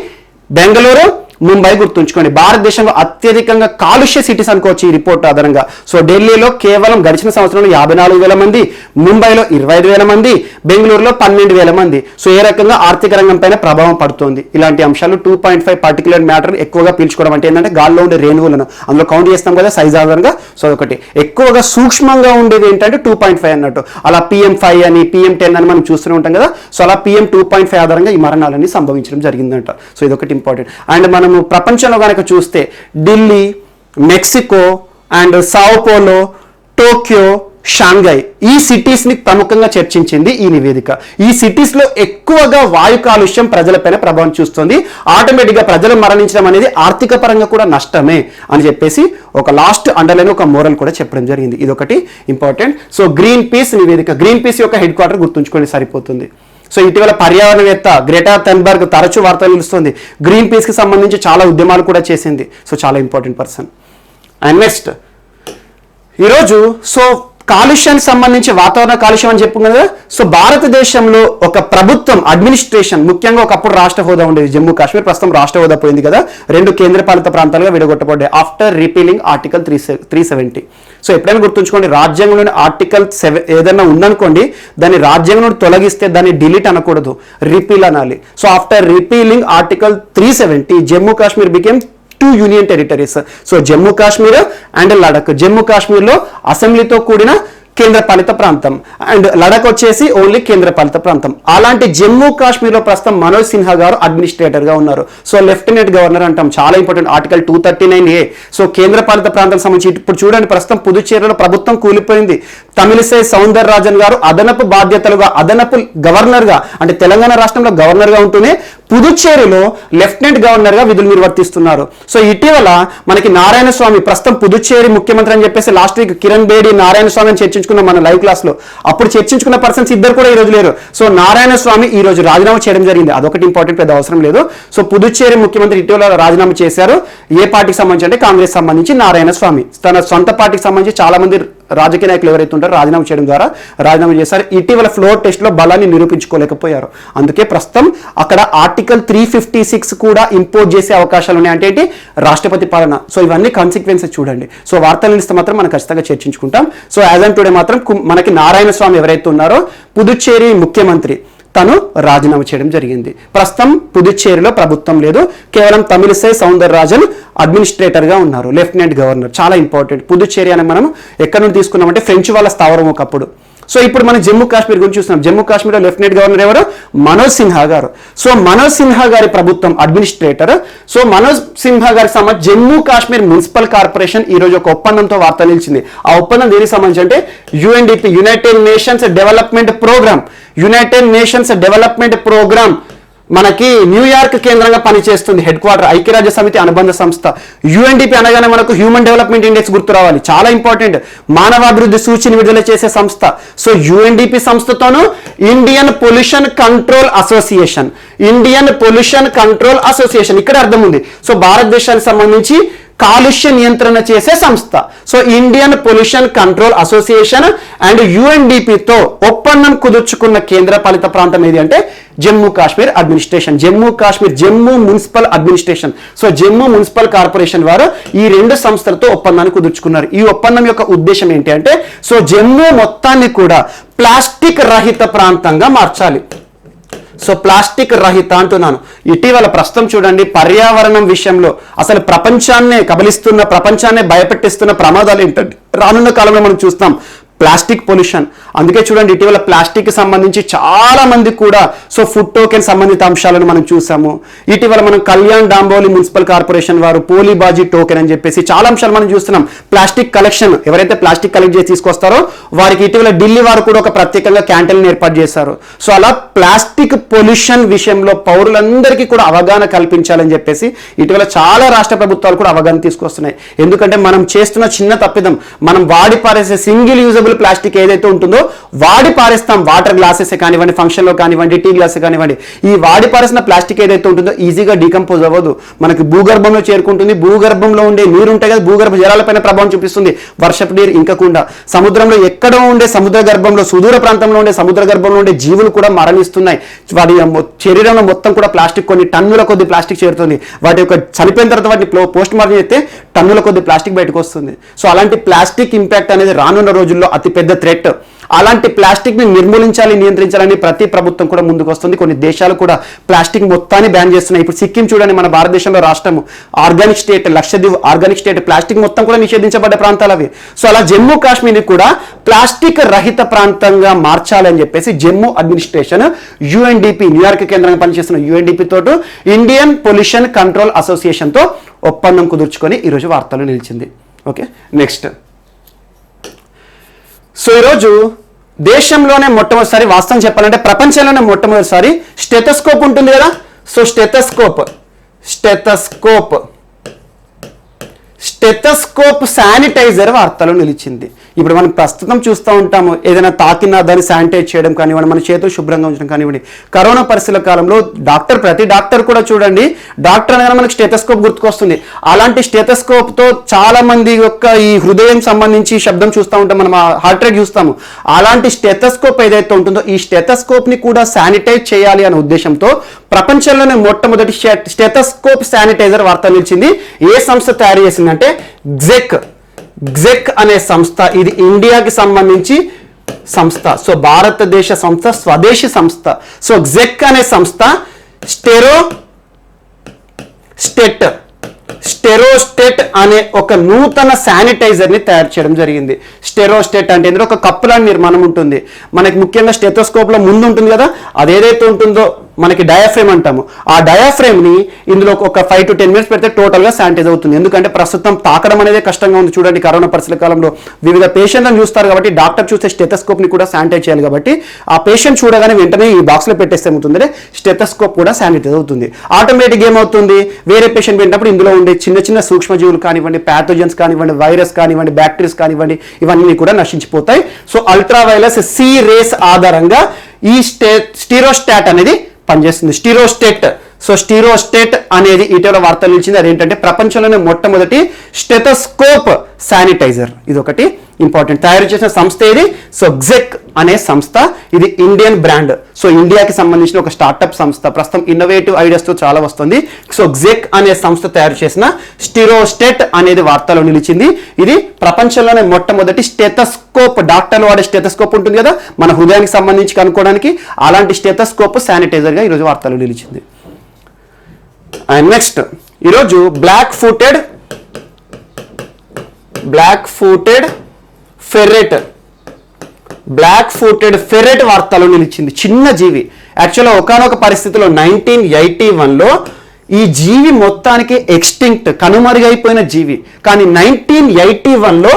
బెంగళూరు, ముంబై గుర్తుంచుకోండి. భారతదేశంలో అత్యధికంగా కాలుష్య సిటీస్ అనుకోవచ్చు ఈ రిపోర్ట్ ఆధారంగా. సో ఢిల్లీలో కేవలం గడిచిన సంవత్సరంలో 54,000 మంది, ముంబైలో 25,000 మంది, బెంగళూరులో 12,000 మంది. సో ఏ రకంగా ఆర్థిక రంగం పైన ప్రభావం పడుతుంది ఇలాంటి అంశాలు. 2.5 పర్టికులర్ మ్యాటర్ ఎక్కువగా పీల్చుకోవడం అంటే ఏంటంటే గాల్లో ఉండే రేణువులను అందులో కౌంట్ చేస్తాం కదా సైజ్ ఆధారంగా. సో ఒకటి ఎక్కువగా సూక్ష్మంగా ఉండేది ఏంటంటే 2.5 అన్నట్టు. అలా PM5 అని, PM10 అని మనం చూస్తూనే ఉంటాం కదా. సో అలా PM2.5 ఆధారంగా ఈ మరణాలన్నీ సంభవించడం జరిగిందంట. సో ఇదొకటి ఇంపార్టెంట్. అండ్ మనము ప్రపంచంలో కనుక చూస్తే Delhi, Mexico and Sao Paulo, Tokyo, Shanghai ఈ సిటీస్ ని ప్రముఖంగా చర్చించింది ఈ నివేదిక. ఈ సిటీస్ లో ఎక్కువగా వాయు కాలుష్యం ప్రజలపైన ప్రభావం చూస్తుంది. ఆటోమేటిక్ గా ప్రజలు మరణించడం అనేది ఆర్థిక పరంగా కూడా నష్టమే అని చెప్పేసి ఒక లాస్ట్ అండర్లైన్ ఒక మోరల్ కూడా చెప్పడం జరిగింది. ఇదొకటి ఇంపార్టెంట్. సో గ్రీన్ పీస్ నివేదిక, గ్రీన్ పీస్ యొక్క హెడ్ క్వార్టర్ గుర్తుంచుకొని సరిపోతుంది. సో ఇటీవల పర్యావరణవేత్త గ్రెటా థన్బర్గ్ తరచూ వార్తలు నిలుస్తుంది. గ్రీన్ పీస్ కి సంబంధించి చాలా ఉద్యమాలు కూడా చేసింది. సో చాలా ఇంపార్టెంట్ పర్సన్. అండ్ నెక్స్ట్ ఈరోజు సో కాలుష్యానికి సంబంధించి వాతావరణ కాలుష్యం అని చెప్పుకున్నాం కదా. సో భారతదేశంలో ఒక ప్రభుత్వం అడ్మినిస్ట్రేషన్ ముఖ్యంగా ఒకప్పుడు రాష్ట్ర హోదా ఉండేది జమ్మూ కాశ్మీర్, ప్రస్తుతం రాష్ట్ర హోదా పోయింది కదా. 2 కేంద్రపాలిత ప్రాంతాలుగా విడగొట్టబడ్డాయి ఆఫ్టర్ రిపీలింగ్ ఆర్టికల్ 370. సో ఎప్పుడైనా గుర్తుంచుకోండి, రాజ్యాంగంలోని ఆర్టికల్ 7 ఏదైనా ఉందనుకోండి దాన్ని రాజ్యాంగం నుండి తొలగిస్తే దాన్ని డిలీట్ అనకూడదు, రిపీల్ అనాలి. So after repealing article 370 Jammu Kashmir became 2 union territories. So Jammu Kashmir and Ladakh. Jammu కాశ్మీర్లో అసెంబ్లీతో కూడిన కేంద్రపాలిత ప్రాంతం అండ్ లడక్ వచ్చేసి ఓన్లీ కేంద్రపాలిత ప్రాంతం. అలాంటి జమ్మూ కాశ్మీర్లో ప్రస్తుతం మనోజ్ సిన్హా గారు అడ్మినిస్ట్రేటర్ గా ఉన్నారు. సో లెఫ్టినెంట్ గవర్నర్ అంటాం, చాలా ఇంపార్టెంట్. Article 239A. సో కేంద్రపాలిత ప్రాంతాలకు సంబంధించి ఇప్పుడు చూడండి, ప్రస్తుతం పుదుచ్చేరిలో ప్రభుత్వం కూలిపోయింది. తమిళిసై సౌందరరాజన్ గారు అదనపు బాధ్యతలుగా, అదనపు గవర్నర్ గా, అంటే తెలంగాణ రాష్ట్రంలో గవర్నర్ గా ఉంటూనే పుదుచ్చేరిలో లెఫ్టినెంట్ గవర్నర్ గా విధులు నిర్వర్తిస్తున్నారు. సో ఇటీవల మనకి నారాయణ స్వామి, ప్రస్తుతం పుదుచ్చేరి ముఖ్యమంత్రి అని చెప్పేసి లాస్ట్ వీక్ కిరణ్ బేడి నారాయణ స్వామి అని చర్చించుకున్నాం మన లైవ్ క్లాస్ లో. అప్పుడు చర్చించుకున్న పర్సన్స్ ఇద్దరు కూడా ఈ రోజు లేరు. సో నారాయణ స్వామి ఈ రోజు రాజీనామా చేయడం జరిగింది. అదొకటి ఇంపార్టెంట్, పెద్ద అవసరం లేదు. సో పుదుచ్చేరి ముఖ్యమంత్రి ఇటీవల రాజీనామా చేశారు. ఏ పార్టీకి సంబంధించి అంటే కాంగ్రెస్ సంబంధించి నారాయణ స్వామి. తన సొంత పార్టీకి సంబంధించి చాలా మంది రాజకీయ నాయకులు ఎవరైతే ఉంటారో రాజీనామా చేయడం ద్వారా రాజీనామా చేశారు. ఇటీవల ఫ్లోర్ టెస్ట్ లో బలాన్ని నిరూపించుకోలేకపోయారు. అందుకే ప్రస్తుతం అక్కడ ఆర్టికల్ 356 కూడా ఇంపోజ్ చేసే అవకాశాలు ఉన్నాయి. అంటే ఏంటి? రాష్ట్రపతి పాలన. సో ఇవన్నీ కాన్సిక్వెన్సెస్ చూడండి. సో వార్తలు ఇస్తే మాత్రం మనం ఖచ్చితంగా చర్చించుకుంటాం. సో యాజ్ ఆన్ టుడే మాత్రం మనకి నారాయణ స్వామి ఎవరైతే ఉన్నారో పుదుచ్చేరి ముఖ్యమంత్రి, తను రాజీనామా చేయడం జరిగింది. ప్రస్తుతం పుదుచ్చేరిలో ప్రభుత్వం లేదు, కేవలం తమిళిసై సౌందరరాజన్ అడ్మినిస్ట్రేటర్ గా ఉన్నారు, లెఫ్టినెంట్ గవర్నర్. చాలా ఇంపార్టెంట్. పుదుచ్చేరి అని మనం ఎక్కడి నుండి తీసుకున్నామంటే ఫ్రెంచ్ వాళ్ళ స్థావరం ఒకప్పుడు. సో ఇప్పుడు మనం జమ్మూ కాశ్మీర్ గురించి చూస్తున్నాం. జమ్మూ కాశ్మీర్లో లెఫ్టినెంట్ గవర్నర్ ఎవరు? మనోజ్ సిన్హా గారు. సో మనోజ్ సిన్హా గారి ప్రభుత్వం అడ్మినిస్ట్రేటర్. సో మనోజ్ సిన్హా గారికి సంబంధించి జమ్మూ కాశ్మీర్ మున్సిపల్ కార్పొరేషన్ ఈ రోజు ఒక ఒప్పందంతో వార్త నిలిచింది. ఆ ఒప్పందం దేనికి సంబంధించి అంటే UNDP, united nations development programme. United nations development programme మనకి న్యూయార్క్ కేంద్రంగా పనిచేస్తుంది. హెడ్ క్వార్టర్ ఐక్యరాజ్య సమితి అనుబంధ సంస్థ. యుఎన్డిపి అనగానే మనకు హ్యూమన్ డెవలప్మెంట్ ఇండెక్స్ గుర్తు రావాలి, చాలా ఇంపార్టెంట్. మానవాభివృద్ధి సూచిని విడుదల చేసే సంస్థ. సో యుఎన్డిపి సంస్థతోనూ Indian pollution control association, Indian pollution control association ఇక్కడ అర్థం ఉంది. సో భారతదేశానికి సంబంధించి కాలుష్య నియంత్రణ చేసే సంస్థ. So Indian pollution control association and యుఎన్డిపితో ఒప్పందం కుదుర్చుకున్న కేంద్రపాలిత ప్రాంతం ఏది అంటే Jammu Kashmir administration, Jammu Kashmir, Jammu municipal administration. So Jammu municipal corporation వారు ఈ రెండు సంస్థలతో ఒప్పందాన్ని కుదుర్చుకున్నారు. ఈ ఒప్పందం యొక్క ఉద్దేశం ఏంటి అంటే సో జమ్మూ మొత్తాన్ని కూడా ప్లాస్టిక్ రహిత ప్రాంతంగా మార్చాలి. సో ప్లాస్టిక్ రహిత అంటున్నాను. ఇటీవల ప్రస్తుతం చూడండి, పర్యావరణం విషయంలో అసలు ప్రపంచాన్నే కబలిస్తున్న, ప్రపంచాన్నే భయపెట్టిస్తున్న ప్రమాదాలు ఏంటంటే రానున్న కాలంలో మనం చూస్తాం ప్లాస్టిక్ పొల్యూషన్. అందుకే చూడండి ఇటీవల ప్లాస్టిక్ సంబంధించి చాలా మంది కూడా సో ఫుడ్ టోకెన్ సంబంధిత అంశాలను మనం చూసాము. ఇటీవల మనం కళ్యాణ్ డాంబోలి మున్సిపల్ కార్పొరేషన్ వారు పోలీబాజీ టోకెన్ అని చెప్పేసి చాలా అంశాలు మనం చూస్తున్నాం. ప్లాస్టిక్ కలెక్షన్, ఎవరైతే ప్లాస్టిక్ కలెక్ట్ చేసి తీసుకొస్తారో వారికి ఇటీవల ఢిల్లీ వారు కూడా ఒక ప్రత్యేకంగా క్యాంటీన్ ఏర్పాటు చేశారు. సో అలా ప్లాస్టిక్ పొల్యూషన్ విషయంలో పౌరులందరికీ కూడా అవగాహన కల్పించాలని చెప్పేసి ఇటీవల చాలా రాష్ట్ర ప్రభుత్వాలు కూడా అవగాహన తీసుకొస్తున్నాయి. ఎందుకంటే మనం చేస్తున్న చిన్న తప్పిదం, మనం వాడి పారేసే సింగిల్ యూజబుల్ ప్లాస్టిక్ ఏదైతే ఉంటుందో వాడి పారేస్తాం. వాటర్ గ్లాసెస్ కానివ్వండి, ఫంక్షన్ లో కానివ్వండి, టీ గ్లాసెస్ కానివ్వండి, ఈ వాడి పారేసిన ప్లాస్టిక్ ఏదైతే ఉంటుందో ఈజీగా డీకంపోజ్ అవ్వదు, మనకి భూగర్భంలో చేరుకుంటుంది. భూగర్భంలో ఉండే నీరు ఉంటాయి కదా, భూగర్భ జలాలపైన ప్రభావం చూపిస్తుంది. వర్షపు నీరు ఇంకకుండా సముద్రంలో ఎక్కడో ఉండే సముద్ర గర్భంలో, సుదూర ప్రాంతంలో ఉండే సముద్ర గర్భంలో ఉండే జీవులు కూడా మరణిస్తున్నాయి. వాటి శరీరంలో మొత్తం కూడా ప్లాస్టిక్, కొన్ని టన్నుల కొద్ది ప్లాస్టిక్ చేరుతుంది. వాటి యొక్క చనిపోయిన తర్వాత వాటిని పోస్ట్ మార్టం చేస్తే టన్నుల కొద్ది ప్లాస్టిక్ బయటకు వస్తుంది. సో అలాంటి ప్లాస్టిక్ ఇంపాక్ట్ అనేది రానున్న రోజుల్లో అతిపెద్ద థ్రెట్. అలాంటి ప్లాస్టిక్ ని నిర్మూలించాలి, నియంత్రించాలని ప్రతి ప్రభుత్వం కూడా ముందుకు వస్తుంది. కొన్ని దేశాలు కూడా ప్లాస్టిక్ మొత్తాన్ని బ్యాన్ చేస్తున్నాయి. ఇప్పుడు సిక్కిం చూడండి, మన భారతదేశంలో రాష్ట్రం organic state, Lakshadweep organic state, plastic మొత్తం కూడా నిషేధించబడ్డ ప్రాంతాలు అవి. సో అలా జమ్మూ కాశ్మీర్ ని కూడా ప్లాస్టిక్ రహిత ప్రాంతంగా మార్చాలని చెప్పేసి జమ్మూ అడ్మినిస్ట్రేషన్ యుఎన్డిపి, న్యూయార్క్ కేంద్రంగా పనిచేస్తున్న యుఎన్డిపి తోటి ఇండియన్ పొల్యూషన్ కంట్రోల్ అసోసియేషన్ తో ఒప్పందం కుదుర్చుకొని ఈరోజు వార్తలు నిలిచింది. Okay, next. సో ఈరోజు దేశంలోనే మొట్టమొదటిసారి, వాస్తవం చెప్పాలంటే ప్రపంచంలోనే మొట్టమొదటిసారి స్టెథోస్కోప్ ఉంటుంది కదా. సో స్టెథోస్కోప్ శానిటైజర్ వార్తలో నిలిచింది. ఇప్పుడు మనం ప్రస్తుతం చూస్తూ ఉంటాము, ఏదైనా తాకినా దాన్ని శానిటైజ్ చేయడం కానివ్వండి, మన చేతులు శుభ్రంగా ఉంచడం కానివ్వండి. కరోనా పరిస్థితుల కాలంలో ప్రతి డాక్టర్ కూడా చూడండి, డాక్టర్ అనగానే మనకి స్టెథోస్కోప్ గుర్తుకొస్తుంది. అలాంటి స్టెథోస్కోప్ తో చాలా మంది యొక్క ఈ హృదయం సంబంధించి శబ్దం చూస్తూ ఉంటాం, మనం హార్ట్ రేట్ చూస్తాము. అలాంటి స్టెథోస్కోప్ ఏదైతే ఉంటుందో ఈ స్టెథోస్కోప్ ని కూడా శానిటైజ్ చేయాలి అనే ఉద్దేశంతో ప్రపంచంలోనే మొట్టమొదటి స్టెథోస్కోప్ శానిటైజర్ వార్త నిలిచింది. ఏ సంస్థ తయారు చేసిందంటే గ్జెక్ అనే సంస్థ. ఇది ఇండియాకి సంబంధించి సంస్థ. సో భారతదేశ సంస్థ, స్వదేశీ సంస్థ. సో గ్జెక్ అనే సంస్థ స్టెరోస్టెట్ అనే ఒక నూతన శానిటైజర్ని తయారు చేయడం జరిగింది. స్టెరోస్టెట్ అంటే ఇందులో ఒక కప్పు లాంటి నిర్మాణం ఉంటుంది. మనకి ముఖ్యంగా స్టెథోస్కోప్లో ముందు ఉంటుంది కదా, అదేదైతే ఉంటుందో మనకి డయాఫ్రేమ్ అంటాము. ఆ డయాఫ్రేమ్ని ఇందులో ఒక 5 to 10 minutes పెడితే టోటల్గా శానిటైజ్ అవుతుంది. ఎందుకంటే ప్రస్తుతం తాకడం అనేది కష్టంగా ఉంది. చూడండి, కరోనా పరిస్థితుల కాలంలో వివిధ పేషెంట్లను చూస్తారు కాబట్టి డాక్టర్ చూసే స్టెథోస్కోప్ని కూడా శానిటైజ్ చేయాలి కాబట్టి ఆ పేషెంట్ చూడగానే వెంటనే ఈ బాక్స్లో పెట్టేస్తే ఏమవుతుంది, స్టెథోస్కోప్ కూడా శానిటైజ్ అవుతుంది. ఆటోమేటిక్గా ఏమవుతుంది, వేరే పేషెంట్ పెట్టినప్పుడు ఇందులో ఉండే చిన్న చిన్న సూక్ష్మజీవులు కానివ్వండి, ప్యాథోజన్స్ కానివ్వండి, వైరస్ కానివ్వండి, బ్యాక్టీరియాస్ కానివ్వండి, ఇవన్నీ కూడా నశించిపోతాయి. సో అల్ట్రావైలెస్ సి రేస్ ఆధారంగా ఈ స్టీరోస్టాట్ అనేది పనిచేస్తుంది. స్టీరోస్టెట్. సో స్టీరోస్టెట్ అనేది ఇటీవల వార్తలు నిలిచింది. అదేంటంటే ప్రపంచంలోనే మొట్టమొదటి స్టెథోస్కోప్ శానిటైజర్. ఇది ఒకటి ఇంపార్టెంట్. తయారు చేసిన సంస్థ ఇది సొగ్జెక్ అనే సంస్థ. ఇది ఇండియన్ బ్రాండ్. సో ఇండియాకి సంబంధించిన ఒక స్టార్టప్ సంస్థ. ప్రస్తుతం ఇన్నోవేటివ్ ఐడియాస్తో చాలా వస్తుంది. సొగ్జెక్ అనే సంస్థ తయారు చేసిన స్టీరోస్టెట్ అనేది వార్తలో నిలిచింది. ఇది ప్రపంచంలోనే మొట్టమొదటి స్టెథోస్కోప్, డాక్టర్లు వాడే స్టెథోస్కోప్ ఉంటుంది కదా మన హృదయానికి సంబంధించి కనుక్కోవడానికి, అలాంటి స్టెథోస్కోప్ శానిటైజర్గా ఈరోజు వార్తలు నిలిచింది. అండ్ నెక్స్ట్, ఈరోజు బ్లాక్ ఫుటెడ్ ఫెర్రెట్ వార్తలో నిలిచింది. చిన్న జీవి. యాక్చువల్గా ఒకానొక పరిస్థితిలో 1981లో ఈ జీవి మొత్తానికి ఎక్స్టింక్ట్, కనుమరుగైపోయిన జీవి. కానీ 1981లో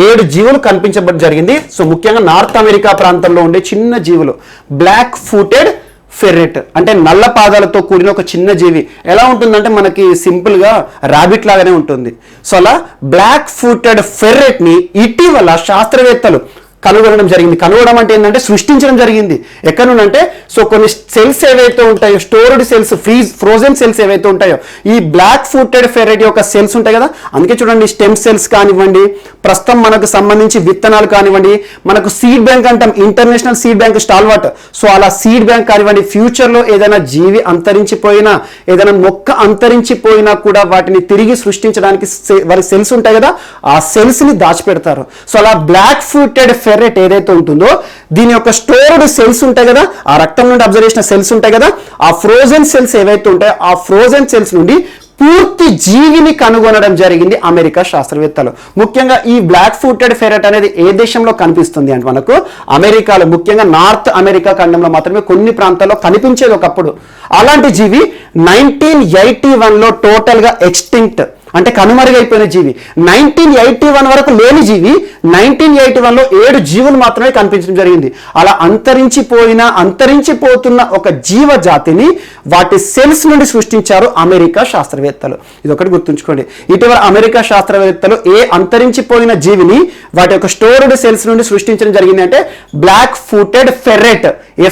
7 జీవులు కనిపించబడి జరిగింది. సో ముఖ్యంగా నార్త్ అమెరికా ప్రాంతంలో ఉండే చిన్న జీవులు. బ్లాక్ ఫుటెడ్ ఫెర్రెట్ అంటే నల్ల పాదాలతో కూడిన ఒక చిన్న జీవి. ఎలా ఉంటుందంటే మనకి సింపుల్గా ర్యాబిట్ లాగానే ఉంటుంది. సో అలా బ్లాక్ ఫుటెడ్ ఫెర్రెట్ని ఇటీవల శాస్త్రవేత్తలు కనుగొనడం జరిగింది. కనుగొనడం అంటే ఏంటంటే సృష్టించడం జరిగింది. ఎక్కడ నుండంటే సో కొన్ని సెల్స్ ఏవైతే ఉంటాయో, స్టోర్డ్ సెల్స్, ఫ్రోజన్ సెల్స్ ఏవైతే ఉంటాయో, ఈ బ్లాక్ ఫుటెడ్ ఫెర్రెట్ యొక్క సెల్స్ ఉంటాయి కదా, అందుకే చూడండి స్టెమ్ సెల్స్ కానివ్వండి, ప్రస్తుతం మనకు సంబంధించి విత్తనాలు కానివ్వండి, మనకు సీడ్ బ్యాంక్ అంటాం, international seed bank stalwart. So అలా సీడ్ బ్యాంక్ కానివ్వండి, ఫ్యూచర్లో ఏదైనా జీవి అంతరించిపోయినా, ఏదైనా మొక్క అంతరించిపోయినా కూడా వాటిని తిరిగి సృష్టించడానికి వారి సెల్స్ ఉంటాయి కదా, ఆ సెల్స్ని దాచిపెడతారు. సో అలా బ్లాక్ ఫుటెడ్ ఫెర్రెట్ ఏదైతే ఉంటుందో దీని యొక్క స్టోర్డ్ సెల్స్ ఉంటాయి కదా, ఆ రక్తం నుండి అబ్జర్వ్ చేసిన సెల్స్ ఉంటాయి కదా, ఆ ఫ్రోజన్ సెల్స్ ఏవైతే ఉంటాయో ఆ ఫ్రోజన్ సెల్స్ నుండి పూర్తి జీవిని కనుగొనడం జరిగింది అమెరికా శాస్త్రవేత్తలు. ముఖ్యంగా ఈ బ్లాక్ ఫుటెడ్ ఫెర్రెట్ అనేది ఏ దేశంలో కనిపిస్తుంది అంటే మనకు అమెరికాలో, ముఖ్యంగా నార్త్ అమెరికా ఖండంలో మాత్రమే కొన్ని ప్రాంతాల్లో కనిపించేది ఒకప్పుడు. అలాంటి జీవి 1981లో టోటల్గా ఎక్స్టింక్ట్ అంటే కనుమరుగైపోయిన జీవి. 1981 వరకు లేని జీవి 1981లో 7 జీవులు మాత్రమే కనిపించడం జరిగింది. అలా అంతరించిపోతున్న ఒక జీవ జాతిని వాటి సెల్స్ నుండి సృష్టించారు అమెరికా శాస్త్రవేత్తలు. ఇది ఒకటి గుర్తుంచుకోండి. ఇటీవల అమెరికా శాస్త్రవేత్తలు అంతరించిపోయిన జీవిని వాటి యొక్క స్టోర్డ్ సెల్స్ నుండి సృష్టించడం జరిగింది అంటే బ్లాక్ ఫుటెడ్ ఫెర్రెట్,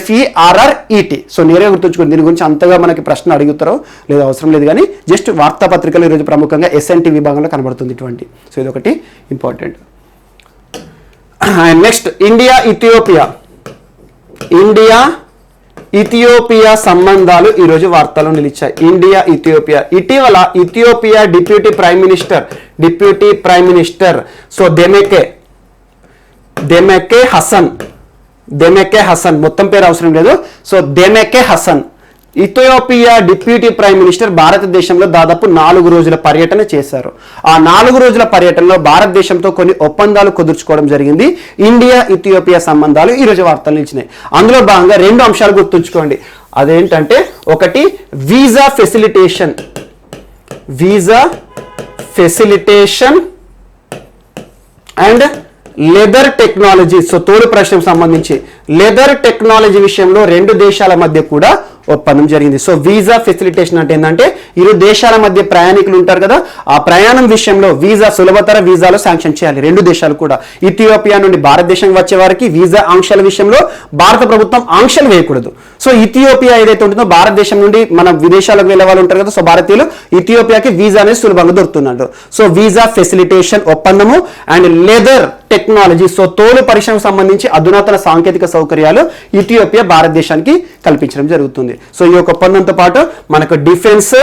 FERRET. సో నేరుగా గుర్తుంచుకోండి. దీని గురించి అంతగా మనకి ప్రశ్న అడుగుతారో లేదా అవసరం లేదు, కానీ జస్ట్ వార్తాపత్రికలు ఈరోజు ప్రముఖంగా SNT విభాగంలో కనబడుతుంది ఇటువంటి. సో ఇది ఒకటి ఇంపార్టెంట్. నెక్స్ట్, ఇండియా ఇథియోపియా సంబంధాలు ఈరోజు వార్తల్లో నిలిచాయి. India Ethiopia. ఇటీవల Ethiopia deputy prime minister so Demeke Hasan, మొత్తం పేరు అవసరం లేదు. So Demeke Hasan, Ethiopia deputy prime minister భారతదేశంలో దాదాపు 4 రోజుల పర్యటన చేశారు. ఆ 4 రోజుల పర్యటనలో భారతదేశంతో కొన్ని ఒప్పందాలు కుదుర్చుకోవడం జరిగింది. ఇండియా ఇథియోపియా సంబంధాలు ఈరోజు వార్తలు నిలిచినాయి. అందులో భాగంగా 2 అంశాలు గుర్తుంచుకోండి. అదేంటంటే ఒకటి visa facilitation and leather technology. So తోలు ప్రశ్నకు సంబంధించి లెదర్ టెక్నాలజీ విషయంలో 2 దేశాల మధ్య కూడా ఒప్పందం జరిగింది. సో వీసా ఫెసిలిటేషన్ అంటే ఏంటంటే 2 దేశాల మధ్య ప్రయాణికులు ఉంటారు కదా, ఆ ప్రయాణం విషయంలో సులభతర వీసాలు శాంక్షన్ చేయాలి 2 దేశాలు కూడా. ఇథియోపియా నుండి భారతదేశం వచ్చే వారికి వీసా ఆంక్షల విషయంలో భారత ప్రభుత్వం ఆంక్షలు వేయకూడదు. సో ఇథియోపియా ఏదైతే ఉంటుందో భారతదేశం నుండి మన విదేశాలకు వెళ్ళే వాళ్ళు ఉంటారు కదా, సో భారతీయులు ఇథియోపియాకి వీసా అనేది సులభంగా దొరుకుతున్నారు. సో వీసా ఫెసిలిటేషన్ ఒప్పందము అండ్ లెదర్ టెక్నాలజీ. సో తోలు పరిశ్రమకు సంబంధించి అధునాతన సాంకేతిక సౌకర్యాలు ఇథియోపియా భారతదేశానికి కల్పించడం జరుగుతుంది. సో ఈ యొక్క ఒప్పందంతో పాటు మనకు డిఫెన్స్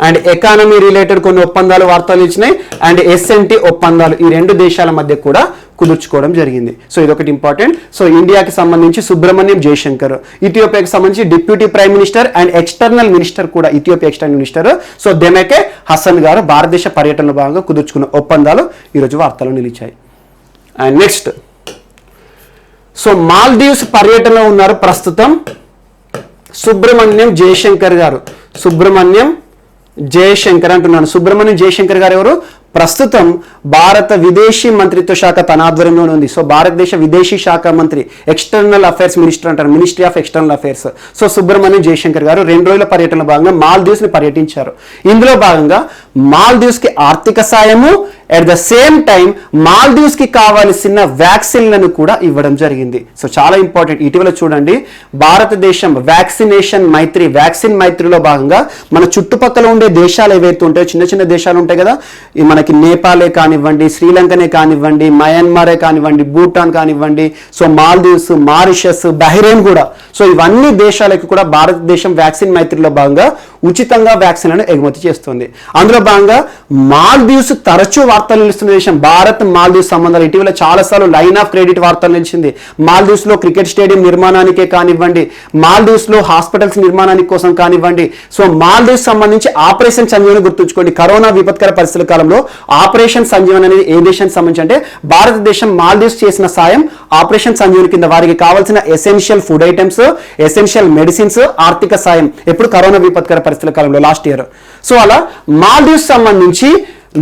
అండ్ ఎకానమీ రిలేటెడ్ కొన్ని ఒప్పందాలు వార్తలు ఇచ్చినాయి అండ్ SNT ఒప్పందాలు ఈ 2 దేశాల మధ్య కూడా కుదుర్చుకోవడం జరిగింది. సో ఇదొకటి ఇంపార్టెంట్. సో ఇండియాకి సంబంధించి సుబ్రహ్మణ్యం జయశంకర్, ఇథియోపియాకి సంబంధించి deputy prime minister and external minister కూడా, Ethiopia external minister so Demeke Hasan గారు భారతదేశ పర్యటనలో భాగంగా కుదుర్చుకున్న ఒప్పందాలు ఈరోజు వార్తల్లో నిలిచాయి. అండ్ నెక్స్ట్, సో మాల్దీవ్స్ పర్యటనలో ఉన్నారు ప్రస్తుతం సుబ్రహ్మణ్యం జయశంకర్ గారు. సుబ్రహ్మణ్యం జయశంకర్ అంటున్నాను. సుబ్రహ్మణ్యం జయశంకర్ గారు ఎవరు? ప్రస్తుతం భారత విదేశీ మంత్రిత్వ శాఖ తన ఆధ్వర్యంలోనే ఉంది. సో భారతదేశ విదేశీ శాఖ మంత్రి, ఎక్స్టర్నల్ అఫైర్స్ మినిస్టర్ అంటారు, Ministry of External Affairs. So Subrahmanyam Jaishankar గారు 2 రోజుల పర్యటనలో భాగంగా మాల్దీవ్స్ ని పర్యటించారు. ఇందులో భాగంగా మాల్దీవ్స్ కి ఆర్థిక సాయము, at the same time Maldives కి కావాల్సిన వ్యాక్సిన్లను కూడా ఇవ్వడం జరిగింది. సో చాలా ఇంపార్టెంట్. ఇటీవల చూడండి, భారతదేశం వ్యాక్సినేషన్ మైత్రి, వ్యాక్సిన్ మైత్రిలో భాగంగా మన చుట్టుపక్కల ఉండే దేశాలు ఏవైతే ఉంటాయో, చిన్న చిన్న దేశాలు ఉంటాయి కదా, మనకి నేపాలే కానివ్వండి, శ్రీలంకనే కానివ్వండి, మయన్మారే కానివ్వండి, భూటాన్ కానివ్వండి, సో మాల్దీవ్స్, మారిషస్, బహ్రెయిన్ కూడా, సో ఇవన్నీ దేశాలకు కూడా భారతదేశం వ్యాక్సిన్ మైత్రిలో భాగంగా ఉచితంగా వ్యాక్సిన్లను ఎగుమతి చేస్తుంది. అందులో భాగంగా మాల్దీవ్స్ తరచూ వార్తలు నిలుస్తున్న దేశం. భారత్ మాల్దీవ్స్ సంబంధాలు ఇటీవల చాలాసార్లు లైన్ ఆఫ్ క్రెడిట్ వార్తలు నిలిచింది. మాల్దీవ్స్ లో క్రికెట్ స్టేడియం నిర్మాణానికే కానివ్వండి, మాల్దీవ్స్ లో హాస్పిటల్స్ నిర్మాణానికి కోసం కానివ్వండి, సో మాల్దీవ్స్ సంబంధించి ఆపరేషన్ సంజీవని గుర్తుంచుకోండి. కరోనా విపత్కర పరిస్థితుల కాలంలో ఆపరేషన్ సంజీవన్ అనేది ఏ దేశానికి సంబంధించి అంటే భారతదేశం మాల్దీవ్స్ చేసిన సాయం ఆపరేషన్ సంజీవన్ కింద వారికి కావాల్సిన essential food items, essential medicines, ఆర్థిక సాయం ఎప్పుడు కరోనా విపత్కర పరిస్థితుల కాలంలో లాస్ట్ ఇయర్. సో అలా మాల్దీవ్స్ సంబంధించి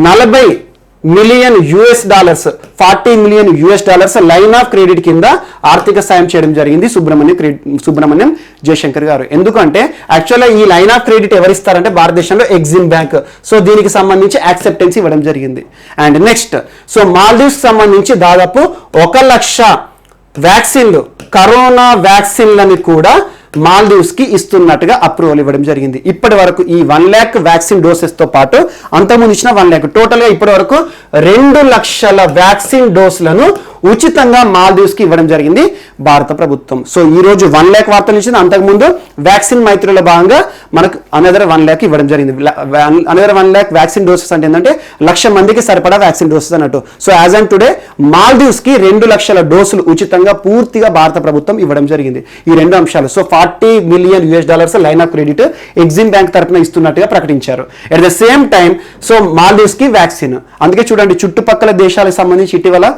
$40 million, $40 million line of credit కింద ఆర్థిక సాయం చేయడం జరిగింది సుబ్రహ్మణ్యం జయశంకర్ గారు. ఎందుకంటే యాక్చువల్గా ఈ లైన్ ఆఫ్ క్రెడిట్ ఎవరిస్తారంటే భారతదేశంలో ఎగ్జిమ్ బ్యాంక్. సో దీనికి సంబంధించి యాక్సెప్టెన్స్ ఇవ్వడం జరిగింది. అండ్ నెక్స్ట్, సో మాల్దీవ్స్ సంబంధించి దాదాపు 1 లక్ష వ్యాక్సిన్లు, కరోనా వ్యాక్సిన్లని కూడా మాల్దీవ్స్ కి ఇస్తున్నట్టుగా అప్రూవల్ ఇవ్వడం జరిగింది. ఇప్పటి వరకు ఈ 1 lakh వ్యాక్సిన్ డోసెస్ తో పాటు అంతకుముందు ఇచ్చిన 1 lakh టోటల్ గా ఇప్పటి వరకు 2 లక్షల వ్యాక్సిన్ డోసులను ఉచితంగా మాల్దీవ్స్ కి ఇవ్వడం జరిగింది భారత ప్రభుత్వం. సో ఈ రోజు 1 lakh వార్తలు ఇచ్చింది. అంతకుముందు వ్యాక్సిన్ మైత్రిలో భాగంగా మనకు అనదర్ 1 lakh ఇవ్వడం జరిగింది. అనదర్ 1 lakh వ్యాక్సిన్ డోసెస్ అంటే ఏంటంటే 1,00,000 మందికి సరిపడా వ్యాక్సిన్ డోసెస్ అన్నట్టు. So as and today Maldives కి 2 లక్షల డోసులు ఉచితంగా పూర్తిగా భారత ప్రభుత్వం ఇవ్వడం జరిగింది. ఈ 2 అంశాలు, so $40 million line of credit Exim Bank తరఫున ఇస్తున్నట్టుగా ప్రకటించారు. At the same time so Maldives కి వ్యాక్సిన్. అందుకే చూడండి, చుట్టుపక్కల దేశాలకు సంబంధించి ఇటీవల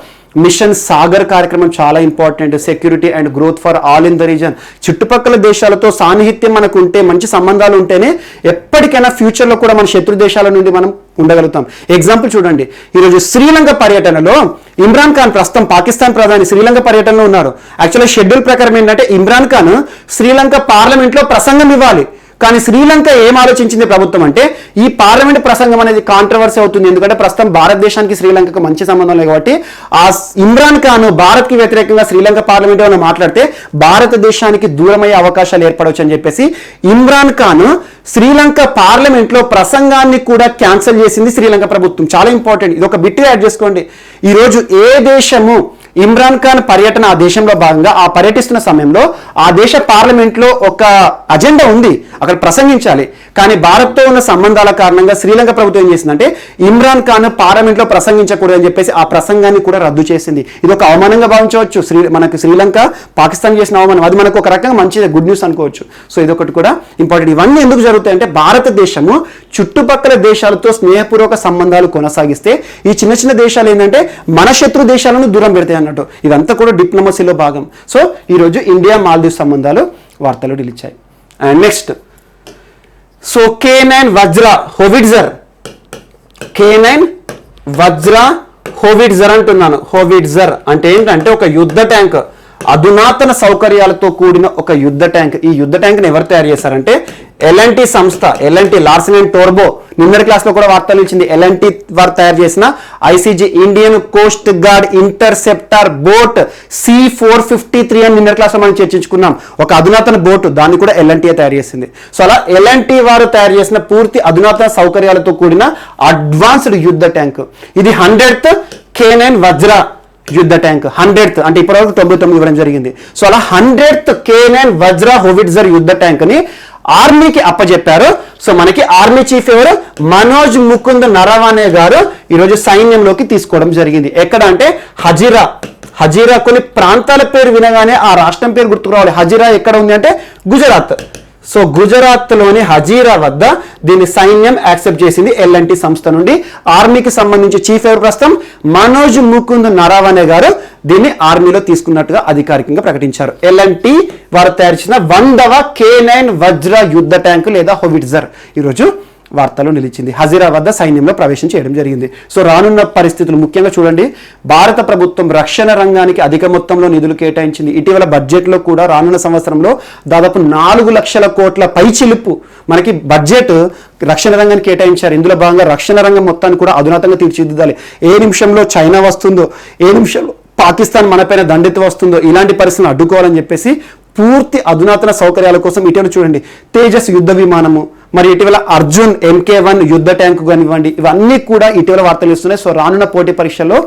మిషన్ సాగర్ కార్యక్రమం చాలా important. Security and growth for all in the reason. చుట్టుపక్కల దేశాలతో సాన్నిహిత్యం మనకు ఉంటే, మంచి సంబంధాలు ఉంటేనే ఎప్పటికైనా ఫ్యూచర్లో కూడా మన శత్రు దేశాల నుండి మనం ఉండగలుగుతాం. ఎగ్జాంపుల్ చూడండి, ఈరోజు శ్రీలంక పర్యటనలో ఇమ్రాన్ ఖాన్, ప్రస్తుతం పాకిస్తాన్ ప్రధాని, శ్రీలంక పర్యటనలో ఉన్నారు. యాక్చువల్గా షెడ్యూల్ ప్రకారం ఏంటంటే ఇమ్రాన్ ఖాన్ శ్రీలంక పార్లమెంట్లో ప్రసంగం ఇవ్వాలి. కానీ శ్రీలంక ఏం ఆలోచించింది ప్రభుత్వం అంటే, ఈ పార్లమెంట్ ప్రసంగం అనేది కాంట్రవర్సీ అవుతుంది. ఎందుకంటే ప్రస్తుతం భారతదేశానికి శ్రీలంకకు మంచి సంబంధం లేదు కాబట్టి ఆ ఇమ్రాన్ ఖాన్ భారత్కి వ్యతిరేకంగా శ్రీలంక పార్లమెంట్ లో మాట్లాడితే భారతదేశానికి దూరమయ్యే అవకాశాలు ఏర్పడవచ్చు అని చెప్పేసి ఇమ్రాన్ ఖాన్ శ్రీలంక పార్లమెంట్ లో ప్రసంగాన్ని కూడా క్యాన్సిల్ చేసింది శ్రీలంక ప్రభుత్వం. చాలా ఇంపార్టెంట్. ఇది ఒక బిట్గా యాడ్ చేసుకోండి. ఈరోజు ఏ దేశము ఇమ్రాన్ ఖాన్ పర్యటన ఆ దేశంలో భాగంగా ఆ పర్యటిస్తున్న సమయంలో ఆ దేశ పార్లమెంట్లో ఒక అజెండా ఉంది, అక్కడ ప్రసంగించాలి. కానీ భారత్తో ఉన్న సంబంధాల కారణంగా శ్రీలంక ప్రభుత్వం ఏం చేసిందంటే ఇమ్రాన్ ఖాన్ పార్లమెంట్లో ప్రసంగించకూడదు అని చెప్పేసి ఆ ప్రసంగాన్ని కూడా రద్దు చేసింది. ఇది ఒక అవమానంగా భావించవచ్చు. మనకు శ్రీలంక పాకిస్తాన్ చేసిన అవమానం, అది మనకు ఒక రకంగా మంచిది, గుడ్ న్యూస్ అనుకోవచ్చు. సో ఇదొకటి కూడా ఇంపార్టెంట్. ఇవన్నీ ఎందుకు జరుగుతాయంటే భారతదేశము చుట్టుపక్కల దేశాలతో స్నేహపూర్వక సంబంధాలు కొనసాగిస్తే ఈ చిన్న చిన్న దేశాలు ఏంటంటే మన శత్రు దేశాలను దూరం పెడతాయి అన్నట్టు. ఇదంతా కూడా డిప్లొమసీలో భాగం. సో ఈరోజు ఇండియా మాల్దీవ్ సంబంధాలు వార్తలు నిలిచాయి. And next, so K9 Vajra howitzer, K9 Vajra howitzer అంటున్నాను. హోవిట్జర్ అంటే ఏంటంటే ఒక యుద్ధ ట్యాంక్, అధునాతన సౌకర్యాలతో కూడిన ఒక యుద్ధ ట్యాంక్. ఈ యుద్ధ ట్యాంక్ని ఎవరు తయారు చేశారంటే L&T సంస్థ, L&T లార్సెన్ అండ్ టోర్బో. నిన్నటి క్లాస్ లో కూడా వార్తలు ఇచ్చింది. L&T వారు తయారు చేసిన ICG Indian coast guard interceptor boat C453 అని నిన్నటి క్లాస్ లో మనం చర్చించుకున్నాం. ఒక అధునాతన బోటు, దాన్ని కూడా L&T తయారు చేసింది. సో అలా L&T వారు తయారు చేసిన పూర్తి అధునాతన సౌకర్యాలతో కూడిన అడ్వాన్స్డ్ యుద్ధ ట్యాంక్. ఇది 100th K9 వజ్రా యుద్ధ ట్యాంక్. 100th అంటే ఇప్పటివరకు 99 ఇవ్వడం జరిగింది. సో అలా 100th K9 వజ్రా హోవిట్జర్ యుద్ధ ట్యాంక్ ని ఆర్మీకి అప్పచెప్పారు. సో మనకి ఆర్మీ చీఫ్ ఎవరు? మనోజ్ ముకుంద్ నరవానే గారు ఈరోజు సైన్యంలోకి తీసుకోవడం జరిగింది. ఎక్కడ అంటే హజీరా. హజీరా కొన్ని ప్రాంతాల పేరు వినగానే ఆ రాష్ట్రం పేరు గుర్తుకు రావాలి. హజీరా ఎక్కడ ఉంది అంటే గుజరాత్. సో గుజరాత్లోని హజీరా వద్ద దీన్ని సైన్యం యాక్సెప్ట్ చేసింది ఎల్ఎన్టీ సంస్థ నుండి. ఆర్మీకి సంబంధించి చీఫ్ ఎవరు ప్రస్తుతం? మనోజ్ ముకుంద్ నరవానే గారు దీన్ని ఆర్మీలో తీసుకున్నట్టుగా అధికారికంగా ప్రకటించారు. ఎల్ఎన్టీ వారు తయారు చేసిన 100వ K9 వజ్ర యుద్ధ ట్యాంకు లేదా హోవిట్జర్ ఈరోజు వార్తల్లో నిలిచింది. హజీరా వద్ద సైన్యంలో ప్రవేశం చేయడం జరిగింది. సో రానున్న పరిస్థితులు ముఖ్యంగా చూడండి, భారత ప్రభుత్వం రక్షణ రంగానికి అధిక మొత్తంలో నిధులు కేటాయించింది. ఇటీవల బడ్జెట్లో కూడా రానున్న సంవత్సరంలో దాదాపు 4 లక్షల కోట్ల పైచిలుపు మనకి బడ్జెట్ రక్షణ రంగానికి కేటాయించారు. ఇందులో భాగంగా రక్షణ రంగం మొత్తాన్ని కూడా అధునాతంగా తీర్చిదిద్దాలి. ఏ నిమిషంలో చైనా వస్తుందో, ఏ నిమిషంలో పాకిస్తాన్ మనపైన దండెత్తి వస్తుందో ఇలాంటి పరిస్థితులను అడ్డుకోవాలని చెప్పేసి పూర్తి అధునాతన సౌకర్యాల కోసం ఇటీవల చూడండి తేజస్ యుద్ధ విమానము, మరి ఇటీవల అర్జున్ MK1 యుద్ధ ట్యాంకు కానివ్వండి, ఇవన్నీ కూడా ఇటీవల వార్తలు ఇస్తున్నాయి. సో రానున్న పోటీ పరీక్షల్లో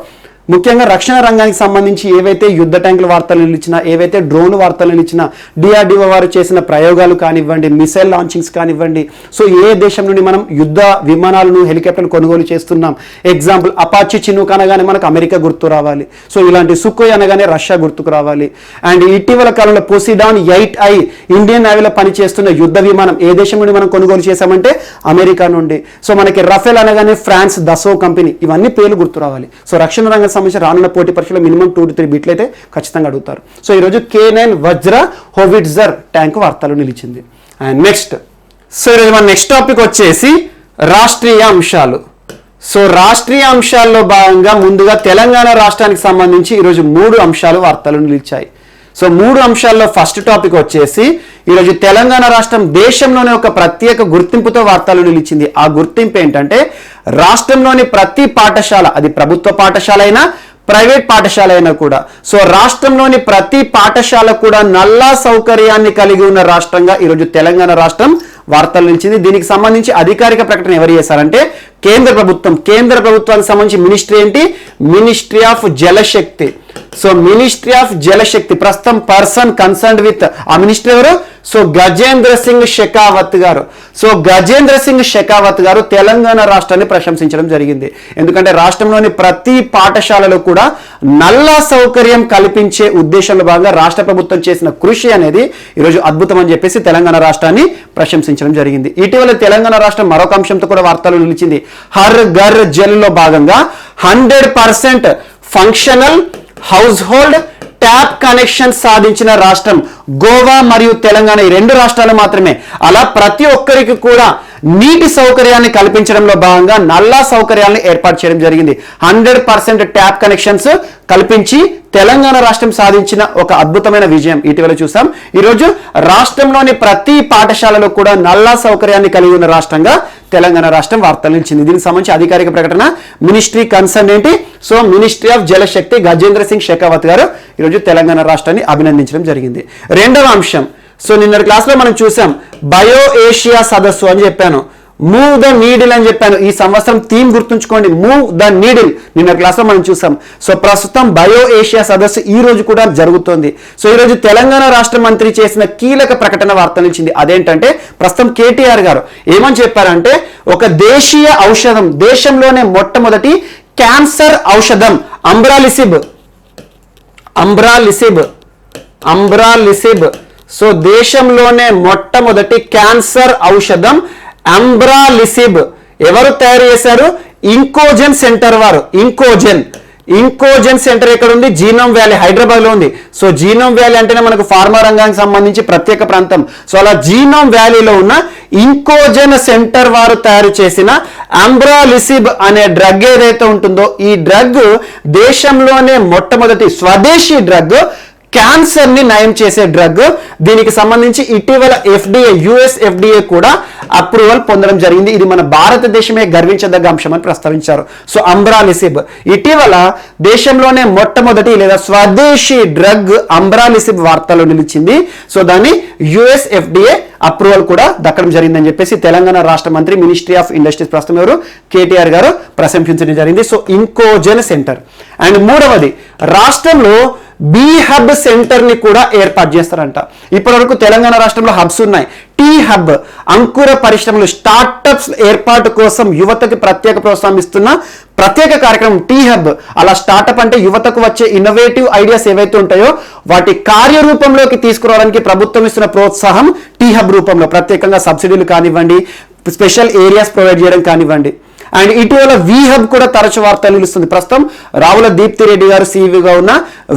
ముఖ్యంగా రక్షణ రంగానికి సంబంధించి ఏవైతే యుద్ధ ట్యాంకుల వార్తలు నిలిచినా, ఏవైతే డ్రోన్ వార్తలు నిలిచినా, DRDO వారు చేసిన ప్రయోగాలు కానివ్వండి, మిసైల్ లాంచింగ్స్ కానివ్వండి, సో ఏ దేశం నుండి మనం యుద్ధ విమానాలను హెలికాప్టర్లు కొనుగోలు చేస్తున్నాం. ఎగ్జాంపుల్ అపాచీ చినూక్ అనగానే మనకు అమెరికా గుర్తు రావాలి. సో ఇలాంటి సుఖోయ్ అనగానే రష్యా గుర్తుకు రావాలి. అండ్ ఇటీవల కాలంలో పోసిడాన్ 8I ఇండియన్ నేవీలో పనిచేస్తున్న యుద్ధ విమానం ఏ దేశం నుండి మనం కొనుగోలు చేశామంటే అమెరికా నుండి. సో మనకి రఫేల్ అనగానే ఫ్రాన్స్ దసో కంపెనీ, ఇవన్నీ పేర్లు గుర్తు రావాలి. సో రక్షణ రంగం సంబంధించి రానున్న పోటీ పరీక్షలో మినిమం 2 to 3 బిట్లు అయితే ఖచ్చితంగా అడుగుతారు. సో ఈరోజు K9 వజ్ర హోవిట్జర్ ట్యాంక్ వార్తలు నిలిచింది. అండ్ నెక్స్ట్, సో ఈరోజు మన నెక్స్ట్ టాపిక్ వచ్చేసి రాష్ట్రీయ అంశాలు. సో రాష్ట్రీయ అంశాల్లో భాగంగా ముందుగా తెలంగాణ రాష్ట్రానికి సంబంధించి ఈరోజు 3 అంశాలు వార్తలు నిలిచాయి. సో 3 అంశాల్లో ఫస్ట్ టాపిక్ వచ్చేసి ఈరోజు తెలంగాణ రాష్ట్రం దేశంలోనే ఒక ప్రత్యేక గుర్తింపుతో వార్తలు నిలిచింది. ఆ గుర్తింపు ఏంటంటే రాష్ట్రంలోని ప్రతి పాఠశాల, అది ప్రభుత్వ పాఠశాల అయినా ప్రైవేట్ పాఠశాల అయినా కూడా, సో రాష్ట్రంలోని ప్రతి పాఠశాల కూడా నల్లా సౌకర్యాన్ని కలిగి ఉన్న రాష్ట్రంగా ఈరోజు తెలంగాణ రాష్ట్రం వార్తలు నిలిచింది. దీనికి సంబంధించి అధికారిక ప్రకటన ఎవరు చేశారంటే కేంద్ర ప్రభుత్వం. కేంద్ర ప్రభుత్వానికి సంబంధించి మినిస్ట్రీ ఏంటి? Ministry of Jal Shakti. So ministry of Jal Shakti ప్రస్తుతం పర్సన్ కన్సర్న్డ్ విత్ ఆ మినిస్టర్ ఎవరు? సో గజేంద్ర సింగ్ షెకావత్ గారు. సో గజేంద్ర సింగ్ షెకావత్ గారు తెలంగాణ రాష్ట్రాన్ని ప్రశంసించడం జరిగింది. ఎందుకంటే రాష్ట్రంలోని ప్రతి పాఠశాలలో కూడా నల్లా సౌకర్యం కల్పించే ఉద్దేశంలో భాగంగా రాష్ట్ర ప్రభుత్వం చేసిన కృషి అనేది ఈరోజు అద్భుతం అని చెప్పేసి తెలంగాణ రాష్ట్రాన్ని ప్రశంసించడం జరిగింది. ఇటీవల తెలంగాణ రాష్ట్రం మరొక అంశంతో కూడా వార్తలు నిలిచింది. హర్ ఘర్ జల్లో భాగంగా 100% functional house hold tap connection సాధించిన రాష్ట్రం గోవా మరియు తెలంగాణ, ఈ 2 రాష్ట్రాలు మాత్రమే. అలా ప్రతి ఒక్కరికి కూడా నీటి సౌకర్యాన్ని కల్పించడంలో భాగంగా నల్లా సౌకర్యాలను ఏర్పాటు చేయడం జరిగింది. 100% ట్యాప్ కనెక్షన్స్ కల్పించి తెలంగాణ రాష్ట్రం సాధించిన ఒక అద్భుతమైన విజయం ఇటీవల చూసాం. ఈరోజు రాష్ట్రంలోని ప్రతి పాఠశాలలో కూడా నల్లా సౌకర్యాన్ని కలిగి ఉన్న రాష్ట్రంగా తెలంగాణ రాష్ట్రం వార్తలు నిలిచింది. దీనికి సంబంధించి అధికారిక ప్రకటన మినిస్ట్రీ కన్సర్న్ ఏంటి? సో మినిస్ట్రీ ఆఫ్ జలశక్తి గజేంద్ర సింగ్ షెకావత్ గారు ఈరోజు తెలంగాణ రాష్ట్రాన్ని అభినందించడం జరిగింది. రెండవ అంశం, సో నిన్నటి క్లాస్లో మనం చూసాం బయో ఏషియా సదస్సు అని చెప్పాను, మూవ్ ద నీడిల్ అని చెప్పాను. ఈ సంవత్సరం థీమ్ గుర్తుంచుకోండి, మూవ్ ద నీడిల్. నిన్న క్లాస్లో మనం చూసాం. సో ప్రస్తుతం బయో ఏషియా సదస్సు ఈ రోజు కూడా జరుగుతోంది. సో ఈ రోజు తెలంగాణ రాష్ట్ర మంత్రి చేసిన కీలక ప్రకటన వార్త నిలిచింది. అదేంటంటే ప్రస్తుతం కేటీఆర్ గారు ఏమని చెప్పారంటే ఒక దేశీయ ఔషధం, దేశంలోనే మొట్టమొదటి క్యాన్సర్ ఔషధం అంబ్రాలిసిబ్. సో దేశంలోనే మొట్టమొదటి క్యాన్సర్ ఔషధం అంబ్రాలిసిబ్ ఎవరు తయారు చేశారు? ఇంకోజెన్ సెంటర్ వారు. ఇంకోజెన్ సెంటర్ ఎక్కడ ఉంది? జీనోమ్ వ్యాలీ, హైదరాబాద్ లో ఉంది. సో జీనోమ్ వ్యాలీ అంటేనే మనకు ఫార్మా రంగానికి సంబంధించి ప్రత్యేక ప్రాంతం. సో అలా జీనోమ్ వ్యాలీలో ఉన్న ఇంకోజెన్ సెంటర్ వారు తయారు చేసిన అంబ్రాలిసిబ్ అనే డ్రగ్ ఏదైతే ఉంటుందో, ఈ డ్రగ్ దేశంలోనే మొట్టమొదటి స్వదేశీ డ్రగ్, క్యాన్సర్ ని నయం చేసే డ్రగ్. దీనికి సంబంధించి ఇటీవల FDA US FDA కూడా అప్రూవల్ పొందడం జరిగింది. ఇది మన భారతదేశమే గర్వించదగ్గ అంశం అని ప్రస్తావించారు. సో అంబ్రాలిసిబ్ ఇటీవల దేశంలోనే మొట్టమొదటి లేదా స్వదేశీ డ్రగ్ అంబ్రాలిసిబ్ వార్తలో నిలిచింది. సో దాన్ని US FDA అప్రూవల్ కూడా దక్కడం జరిగిందని చెప్పేసి తెలంగాణ రాష్ట్ర మంత్రి మినిస్ట్రీ ఆఫ్ ఇండస్ట్రీస్ ప్రస్తుతం ఎవరు? కేటీఆర్ గారు ప్రశంసించడం జరిగింది. So ఇంకోజెన్ centre. అండ్ మూడవది, రాష్ట్రంలో బీ హబ్ సెంటర్ ని కూడా ఏర్పాటు చేస్తారంట. ఇప్పటి వరకు తెలంగాణ రాష్ట్రంలో హబ్స్ ఉన్నాయి, టీ హబ్ అంకుర పరిశ్రమలు స్టార్టప్స్ ఏర్పాటు కోసం యువతకి ప్రత్యేక ప్రోత్సాహం ఇస్తున్న ప్రత్యేక కార్యక్రమం టీ హబ్. అలా స్టార్టప్ అంటే యువతకు వచ్చే ఇన్నోవేటివ్ ఐడియాస్ ఏవైతే ఉంటాయో వాటి కార్యరూపంలోకి తీసుకురావడానికి ప్రభుత్వం ఇస్తున్న ప్రోత్సాహం టీ హబ్ రూపంలో, ప్రత్యేకంగా సబ్సిడీలు కానివ్వండి, స్పెషల్ ఏరియాస్ ప్రొవైడ్ చేయడం కానివ్వండి. అండ్ ఇటీవల వి హబ్ కూడా తరచు వార్తలు నిలుస్తుంది. ప్రస్తుతం రావుల దీప్తి రెడ్డి గారు సీఈఓగా ఉన్న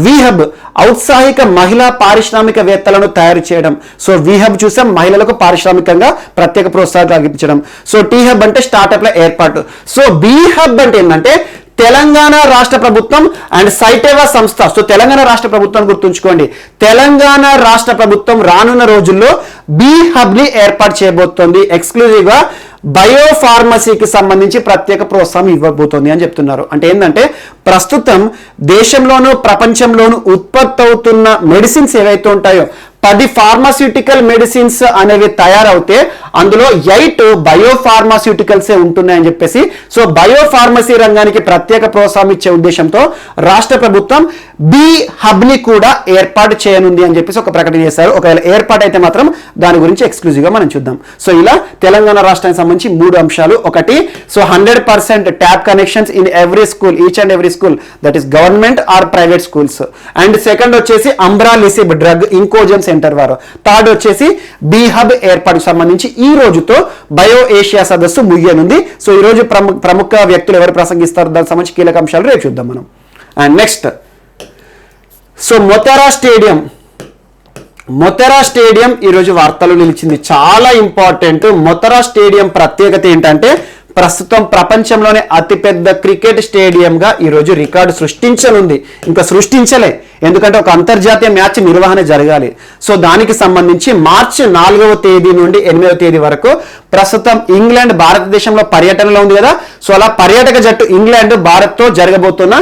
వి హబ్ ఔత్సాహిక మహిళా పారిశ్రామికవేత్తలను తయారు చేయడం. సో వి హబ్ చూసాం, మహిళలకు పారిశ్రామికంగా ప్రత్యేక ప్రోత్సాహం కల్పించడం. సో టీ హబ్ అంటే స్టార్టప్ల ఏర్పాటు. సో బి హబ్ అంటే ఏంటంటే తెలంగాణ రాష్ట్ర ప్రభుత్వం అండ్ సైటేవా సంస్థ. సో తెలంగాణ రాష్ట్ర ప్రభుత్వాన్ని గుర్తుంచుకోండి, తెలంగాణ రాష్ట్ర ప్రభుత్వం రానున్న రోజుల్లో బి హబ్ ని ఏర్పాటు చేయబోతోంది. ఎక్స్క్లూజివ్ గా బయోఫార్మసీకి సంబంధించి ప్రత్యేక ప్రోత్సాహం ఇవ్వబోతోంది అని చెప్తున్నారు. అంటే ఏంటంటే ప్రస్తుతం దేశంలోనూ ప్రపంచంలోనూ ఉత్పత్తి అవుతున్న మెడిసిన్స్ ఏవైతే ఉంటాయో 10 ఫార్మాస్యూటికల్ మెడిసిన్స్ అనేవి తయారవుతే అందులో 8 బయోఫార్మాస్యూటికల్సే ఉంటున్నాయని చెప్పేసి, సో బయోఫార్మసీ రంగానికి ప్రత్యేక ప్రోత్సాహం ఇచ్చే ఉద్దేశంతో రాష్ట్ర ప్రభుత్వం బి హబ్ ని కూడా ఏర్పాటు చేయనుంది అని చెప్పేసి ఒక ప్రకటన చేశారు. ఒకవేళ ఏర్పాటు అయితే మాత్రం దాని గురించి ఎక్స్క్లూజివ్ గా మనం చూద్దాం. సో ఇలా తెలంగాణ రాష్ట్రానికి సంబంధించి 3 అంశాలు. ఒకటి, so 100% tap connections in every school, each and every school, that is government or private schools. And second వచ్చేసి అంబ్రాలిసిబ్ డ్రగ్ ఇంకోజన్ సెంటర్ వారు. థర్డ్ వచ్చేసి బి హబ్ ఏర్పాటుకు సంబంధించి ఈ రోజుతో బయో ఏషియా సదస్సు ముగియనుంది. సో ఈ రోజు ప్రముఖ వ్యక్తులు ఎవరు ప్రసంగిస్తారు, దానికి సంబంధించి కీలక అంశాలు రేపు చూద్దాం మనం. అండ్ నెక్స్ట్, సో మొతెరా స్టేడియం ఈరోజు వార్తలు నిలిచింది. చాలా ఇంపార్టెంట్. మొతెరా స్టేడియం ప్రత్యేకత ఏంటంటే ప్రస్తుతం ప్రపంచంలోనే అతిపెద్ద క్రికెట్ స్టేడియంగా ఈరోజు రికార్డు సృష్టించనుంది. ఇంకా సృష్టించలే, ఎందుకంటే ఒక అంతర్జాతీయ మ్యాచ్ నిర్వహణ జరగాలి. సో దానికి సంబంధించి మార్చి 4వ తేదీ నుండి 8వ తేదీ వరకు ప్రస్తుతం ఇంగ్లాండ్ భారతదేశంలో పర్యటనలో ఉంది కదా. సో అలా పర్యాటక జట్టు ఇంగ్లాండ్ భారత్తో జరగబోతున్న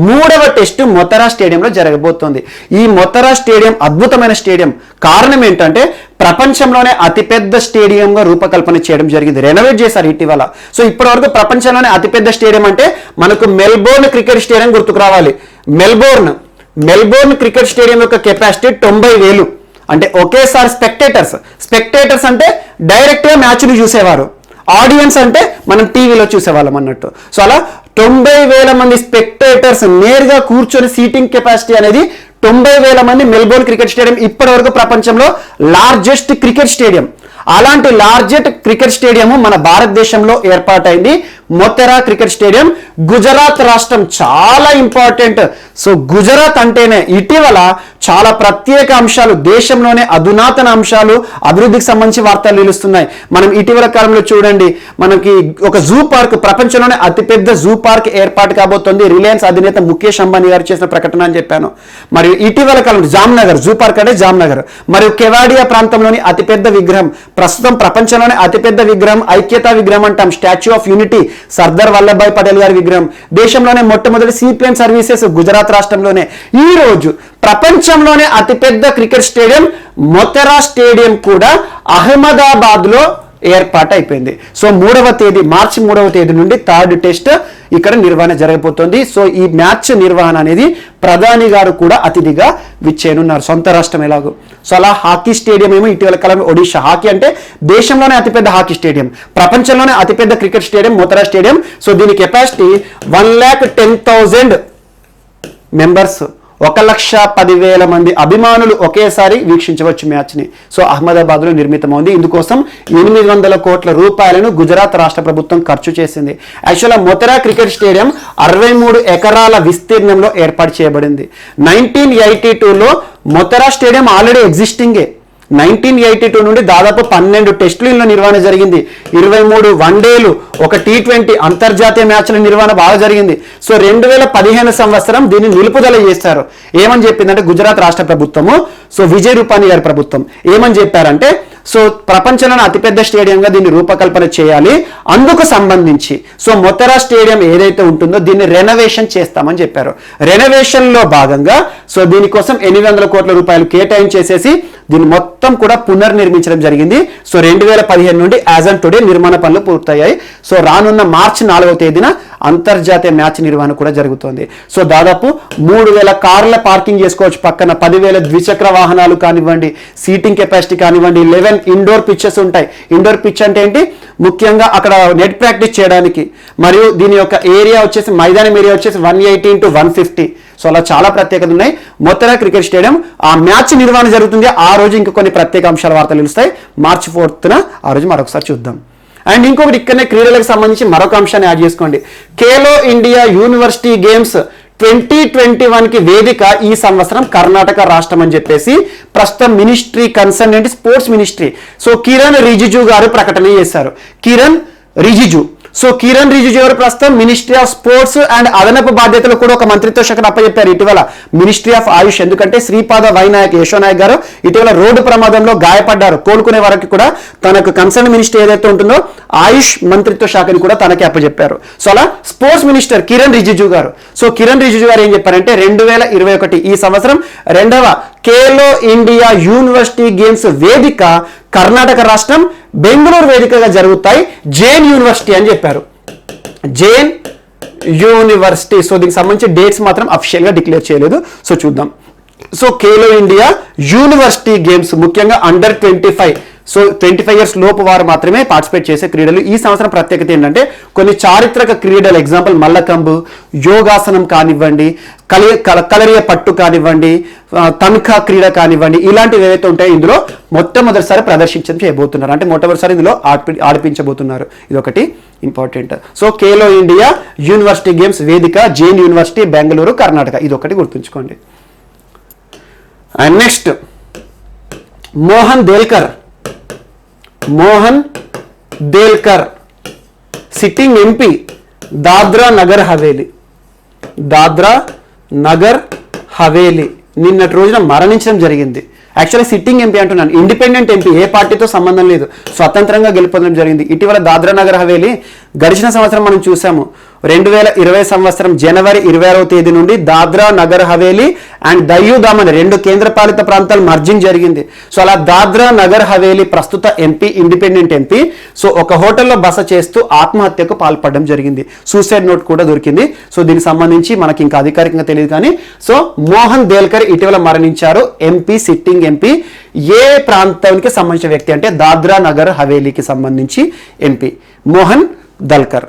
3వ టెస్టు మొతెరా స్టేడియంలో జరగబోతోంది. ఈ మొతెరా స్టేడియం అద్భుతమైన స్టేడియం. కారణం ఏంటంటే ప్రపంచంలోనే అతిపెద్ద స్టేడియంగా రూపకల్పన చేయడం జరిగింది. రెనోవేట్ చేశారు ఇటీవల. సో ఇప్పటి వరకు ప్రపంచంలోనే అతిపెద్ద స్టేడియం అంటే మనకు మెల్బోర్న్ క్రికెట్ స్టేడియం గుర్తుకు రావాలి. మెల్బోర్న్ క్రికెట్ స్టేడియం యొక్క కెపాసిటీ 90,000. అంటే ఒకేసారి స్పెక్టేటర్స్ అంటే డైరెక్ట్ గా మ్యాచ్లు చూసేవారు, ఆడియన్స్ అంటే మనం టీవీలో చూసేవాళ్ళం అన్నట్టు. సో అలా 90,000 మంది స్పెక్టేటర్స్ నేరుగా కూర్చొని సీటింగ్ కెపాసిటీ అనేది 90,000 మంది. మెల్బోర్న్ క్రికెట్ స్టేడియం ఇప్పటి వరకు ప్రపంచంలో లార్జెస్ట్ క్రికెట్ స్టేడియం. అలాంటి లార్జెస్ట్ క్రికెట్ స్టేడియం మన భారతదేశంలో ఏర్పాటైంది. మొతెరా క్రికెట్ స్టేడియం గుజరాత్ రాష్ట్రం. చాలా ఇంపార్టెంట్. సో గుజరాత్ అంటేనే ఇటీవల చాలా ప్రత్యేక అంశాలు, దేశంలోనే అధునాతన అంశాలు, అభివృద్ధికి సంబంధించి వార్తలు నిలుస్తున్నాయి. మనం ఇటీవల కాలంలో చూడండి, మనకి ఒక జూ పార్క్, ప్రపంచంలోనే అతిపెద్ద జూ పార్క్ ఏర్పాటు కాబోతోంది. రిలయన్స్ అధినేత ముఖేష్ అంబానీ గారు చేసిన ప్రకటన అని చెప్పాను. మరియు ఇటీవల కాలంలో జామ్నగర్ జూ పార్క్ అంటే జామ్నగర్, మరియు కెవాడియా ప్రాంతంలోని అతిపెద్ద విగ్రహం, ప్రస్తుతం ప్రపంచంలోనే అతిపెద్ద విగ్రహం ఐక్యతా విగ్రహం అంటాం, statue of unity, Sardar Vallabhbhai Patel గారి విగ్రహం. దేశంలోనే మొట్టమొదటి సీప్లేన్ సర్వీసెస్ గుజరాత్ రాష్ట్రంలోనే. ఈ రోజు ప్రపంచంలోనే అతిపెద్ద క్రికెట్ స్టేడియం మొతెరా స్టేడియం కూడా అహ్మదాబాద్ లో ఏర్పాటు అయిపోయింది. సో మార్చి 3వ తేదీ నుండి 3rd టెస్ట్ ఇక్కడ నిర్వహణ జరగబోతోంది. సో ఈ మ్యాచ్ నిర్వహణ అనేది ప్రధాని గారు కూడా అతిథిగా విచ్చేయనున్నారు, సొంత రాష్ట్రం ఎలాగో. సో అలా హాకీ స్టేడియం ఏమో ఇటీవల కాలంలో ఒడిషా, హాకీ అంటే దేశంలోనే అతిపెద్ద హాకీ స్టేడియం, ప్రపంచంలోనే అతిపెద్ద క్రికెట్ స్టేడియం మొతెరా స్టేడియం. సో దీని కెపాసిటీ 1,10,000 మెంబర్స్, 1,10,000 మంది అభిమానులు ఒకేసారి వీక్షించవచ్చు మ్యాచ్ని. సో అహ్మదాబాద్లో నిర్మితమైంది. ఇందుకోసం 800 కోట్ల రూపాయలను గుజరాత్ రాష్ట్ర ప్రభుత్వం ఖర్చు చేసింది. యాక్చువల్గా మొతెరా క్రికెట్ స్టేడియం 63 ఎకరాల విస్తీర్ణంలో ఏర్పాటు చేయబడింది. 1982లో మొతెరా స్టేడియం ఆల్రెడీ ఎగ్జిస్టింగే. 1982 నుండి దాదాపు 12 టెస్టుల నిర్వహణ జరిగింది, 23 వన్డేలు, ఒక T20 అంతర్జాతీయ మ్యాచ్ల నిర్వహణ బాగా జరిగింది. సో 2015 సంవత్సరం దీన్ని నిలుపుదల చేశారు. ఏమని చెప్పిందంటే గుజరాత్ రాష్ట్ర ప్రభుత్వము, సో విజయ్ రూపానీ గారి ప్రభుత్వం ఏమని చెప్పారంటే, సో ప్రపంచంలోనే అతిపెద్ద స్టేడియంగా దీన్ని రూపకల్పన చేయాలి. అందుకు సంబంధించి సో మొతెరా స్టేడియం ఏదైతే ఉంటుందో దీన్ని రెనోవేషన్ చేస్తామని చెప్పారు. రెనోవేషన్ లో భాగంగా సో దీనికోసం 800 కోట్ల రూపాయలు కేటాయించేసేసి దీన్ని మొత్తం కూడా పునర్నిర్మించడం జరిగింది. సో 2015 నుండి యాజ్ ఆన్ టుడే నిర్మాణ పనులు పూర్తయ్యాయి. సో రానున్న మార్చి 4వ తేదీన అంతర్జాతీయ మ్యాచ్ నిర్వహణ కూడా జరుగుతోంది. సో దాదాపు 3000 కార్ల పార్కింగ్ చేసుకోవచ్చు, పక్కన 10,000 ద్విచక్ర వాహనాలు కానివ్వండి, సీటింగ్ కెపాసిటీ కానివ్వండి, 11 ఇండోర్ పిచ్చెస్ ఉంటాయి. ఇండోర్ పిచ్ అంటే ఏంటి, ముఖ్యంగా అక్కడ నెట్ ప్రాక్టీస్ చేయడానికి. మరియు దీని యొక్క ఏరియా వచ్చేసి మైదానం ఏరియా వచ్చేసి 180 × 150. సో అలా చాలా ప్రత్యేకత ఉన్నాయి. మొత్తగా క్రికెట్ స్టేడియం ఆ మ్యాచ్ నిర్వహణ జరుగుతుంది. ఆ రోజు ఇంకా కొన్ని ప్రత్యేక అంశాల వార్తలు నిలుస్తాయి. మార్చి 4న ఆ రోజు మరొకసారి చూద్దాం. అండ్ ఇంకొకటి ఇక్కడనే క్రీడలకు సంబంధించి మరొక అంశాన్ని యాడ్ చేసుకోండి. ఖేలో ఇండియా యూనివర్సిటీ గేమ్స్ 2021కి వేదిక ఈ సంవత్సరం కర్ణాటక రాష్ట్రం అని చెప్పేసి ప్రస్తుతం మినిస్ట్రీ కన్సర్న్ ఏంటి, sports ministry. So Kiran Rijiju గారు ప్రకటన చేశారు. కిరణ్ రిజిజు గారు ప్రస్తుతం మినిస్ట్రీ ఆఫ్ స్పోర్ట్స్ అండ్ అదనపు బాధ్యతలు కూడా ఒక మంత్రిత్వ శాఖను అప్పచెప్పారు ఇటీవల, మినిస్ట్రీ ఆఫ్ ఆయుష్. ఎందుకంటే శ్రీపాద వైనాయక్ యశోనాయక్ గారు ఇటీవల రోడ్డు ప్రమాదంలో గాయపడ్డారు. కోలుకునే వరకు కూడా తనకు కన్సర్న్ మినిస్ట్రీ ఏదైతే ఉంటుందో ఆయుష్ మంత్రిత్వ శాఖని కూడా తనకి అప్పచెప్పారు. సో అలా స్పోర్ట్స్ మినిస్టర్ కిరణ్ రిజిజు గారు. సో కిరణ్ రిజిజు గారు ఏం చెప్పారంటే 2021 ఈ సంవత్సరం 2వ ఖేలో ఇండియా యూనివర్సిటీ గేమ్స్ వేదిక కర్ణాటక రాష్ట్రం బెంగళూరు వేదికగా జరుగుతాయి, జైన్ యూనివర్సిటీ అని చెప్పారు. జైన్ యూనివర్సిటీ. సో దీనికి సంబంధించి డేట్స్ మాత్రం అఫీషియల్ గా డిక్లేర్ చేయలేదు. సో చూద్దాం. So Khelo India university games ముఖ్యంగా అండర్ 25, సో 25 ఇయర్స్ లోపు వారు మాత్రమే పార్టిసిపేట్ చేసే క్రీడలు. ఈ సంవత్సరం ప్రత్యేకత ఏంటంటే కొన్ని చారిత్రక క్రీడలు, ఎగ్జాంపుల్ మల్లకంబు, యోగాసనం కానివ్వండి, కలరియ పట్టు కానివ్వండి, తన్ఖా క్రీడ కానివ్వండి, ఇలాంటివి ఏవైతే ఉంటాయో ఇందులో మొట్టమొదటిసారి ప్రదర్శించడం చేయబోతున్నారు. అంటే మొట్టమొదటిసారి ఇందులో ఆడిపించబోతున్నారు. ఇదొకటి important. So Khelo India university games వేదిక జైన్ యూనివర్సిటీ, బెంగళూరు, కర్ణాటక. ఇదొకటి గుర్తుంచుకోండి. And next Mohan Delkar sitting MP Dadra Nagar Haveli నిన్నటి రోజున మరణించడం జరిగింది. యాక్చువల్లీ సిట్టింగ్ ఎంపీ అంటున్నాను, ఇండిపెండెంట్ ఎంపీ, ఏ పార్టీతో సంబంధం లేదు, స్వతంత్రంగా గెలుపొందడం జరిగింది. ఇటీవల దాద్రా నగర్ హవేలీ గడిచిన సంవత్సరం మనం చూసాము 2020 సంవత్సరం జనవరి 26వ తేదీ నుండి దాద్రా నగర్ హవేలీ అండ్ దయ్యూ దామన్ 2 కేంద్రపాలిత ప్రాంతాలు మర్జింగ్ జరిగింది. సో అలా దాద్రా నగర్ హవేలీ ప్రస్తుత ఎంపీ, ఇండిపెండెంట్ ఎంపీ, సో ఒక హోటల్లో బస చేస్తూ ఆత్మహత్యకు పాల్పడడం జరిగింది. సూసైడ్ నోట్ కూడా దొరికింది. సో దీనికి సంబంధించి మనకి ఇంకా అధికారికంగా తెలియదు కానీ సో మోహన్ దేల్కర్ ఇటీవల మరణించారు. MP, sitting MP. ఏ ప్రాంతానికి సంబంధించిన వ్యక్తి అంటే దాద్రా నగర్ హవేలీకి సంబంధించి MP Mohan Delkar.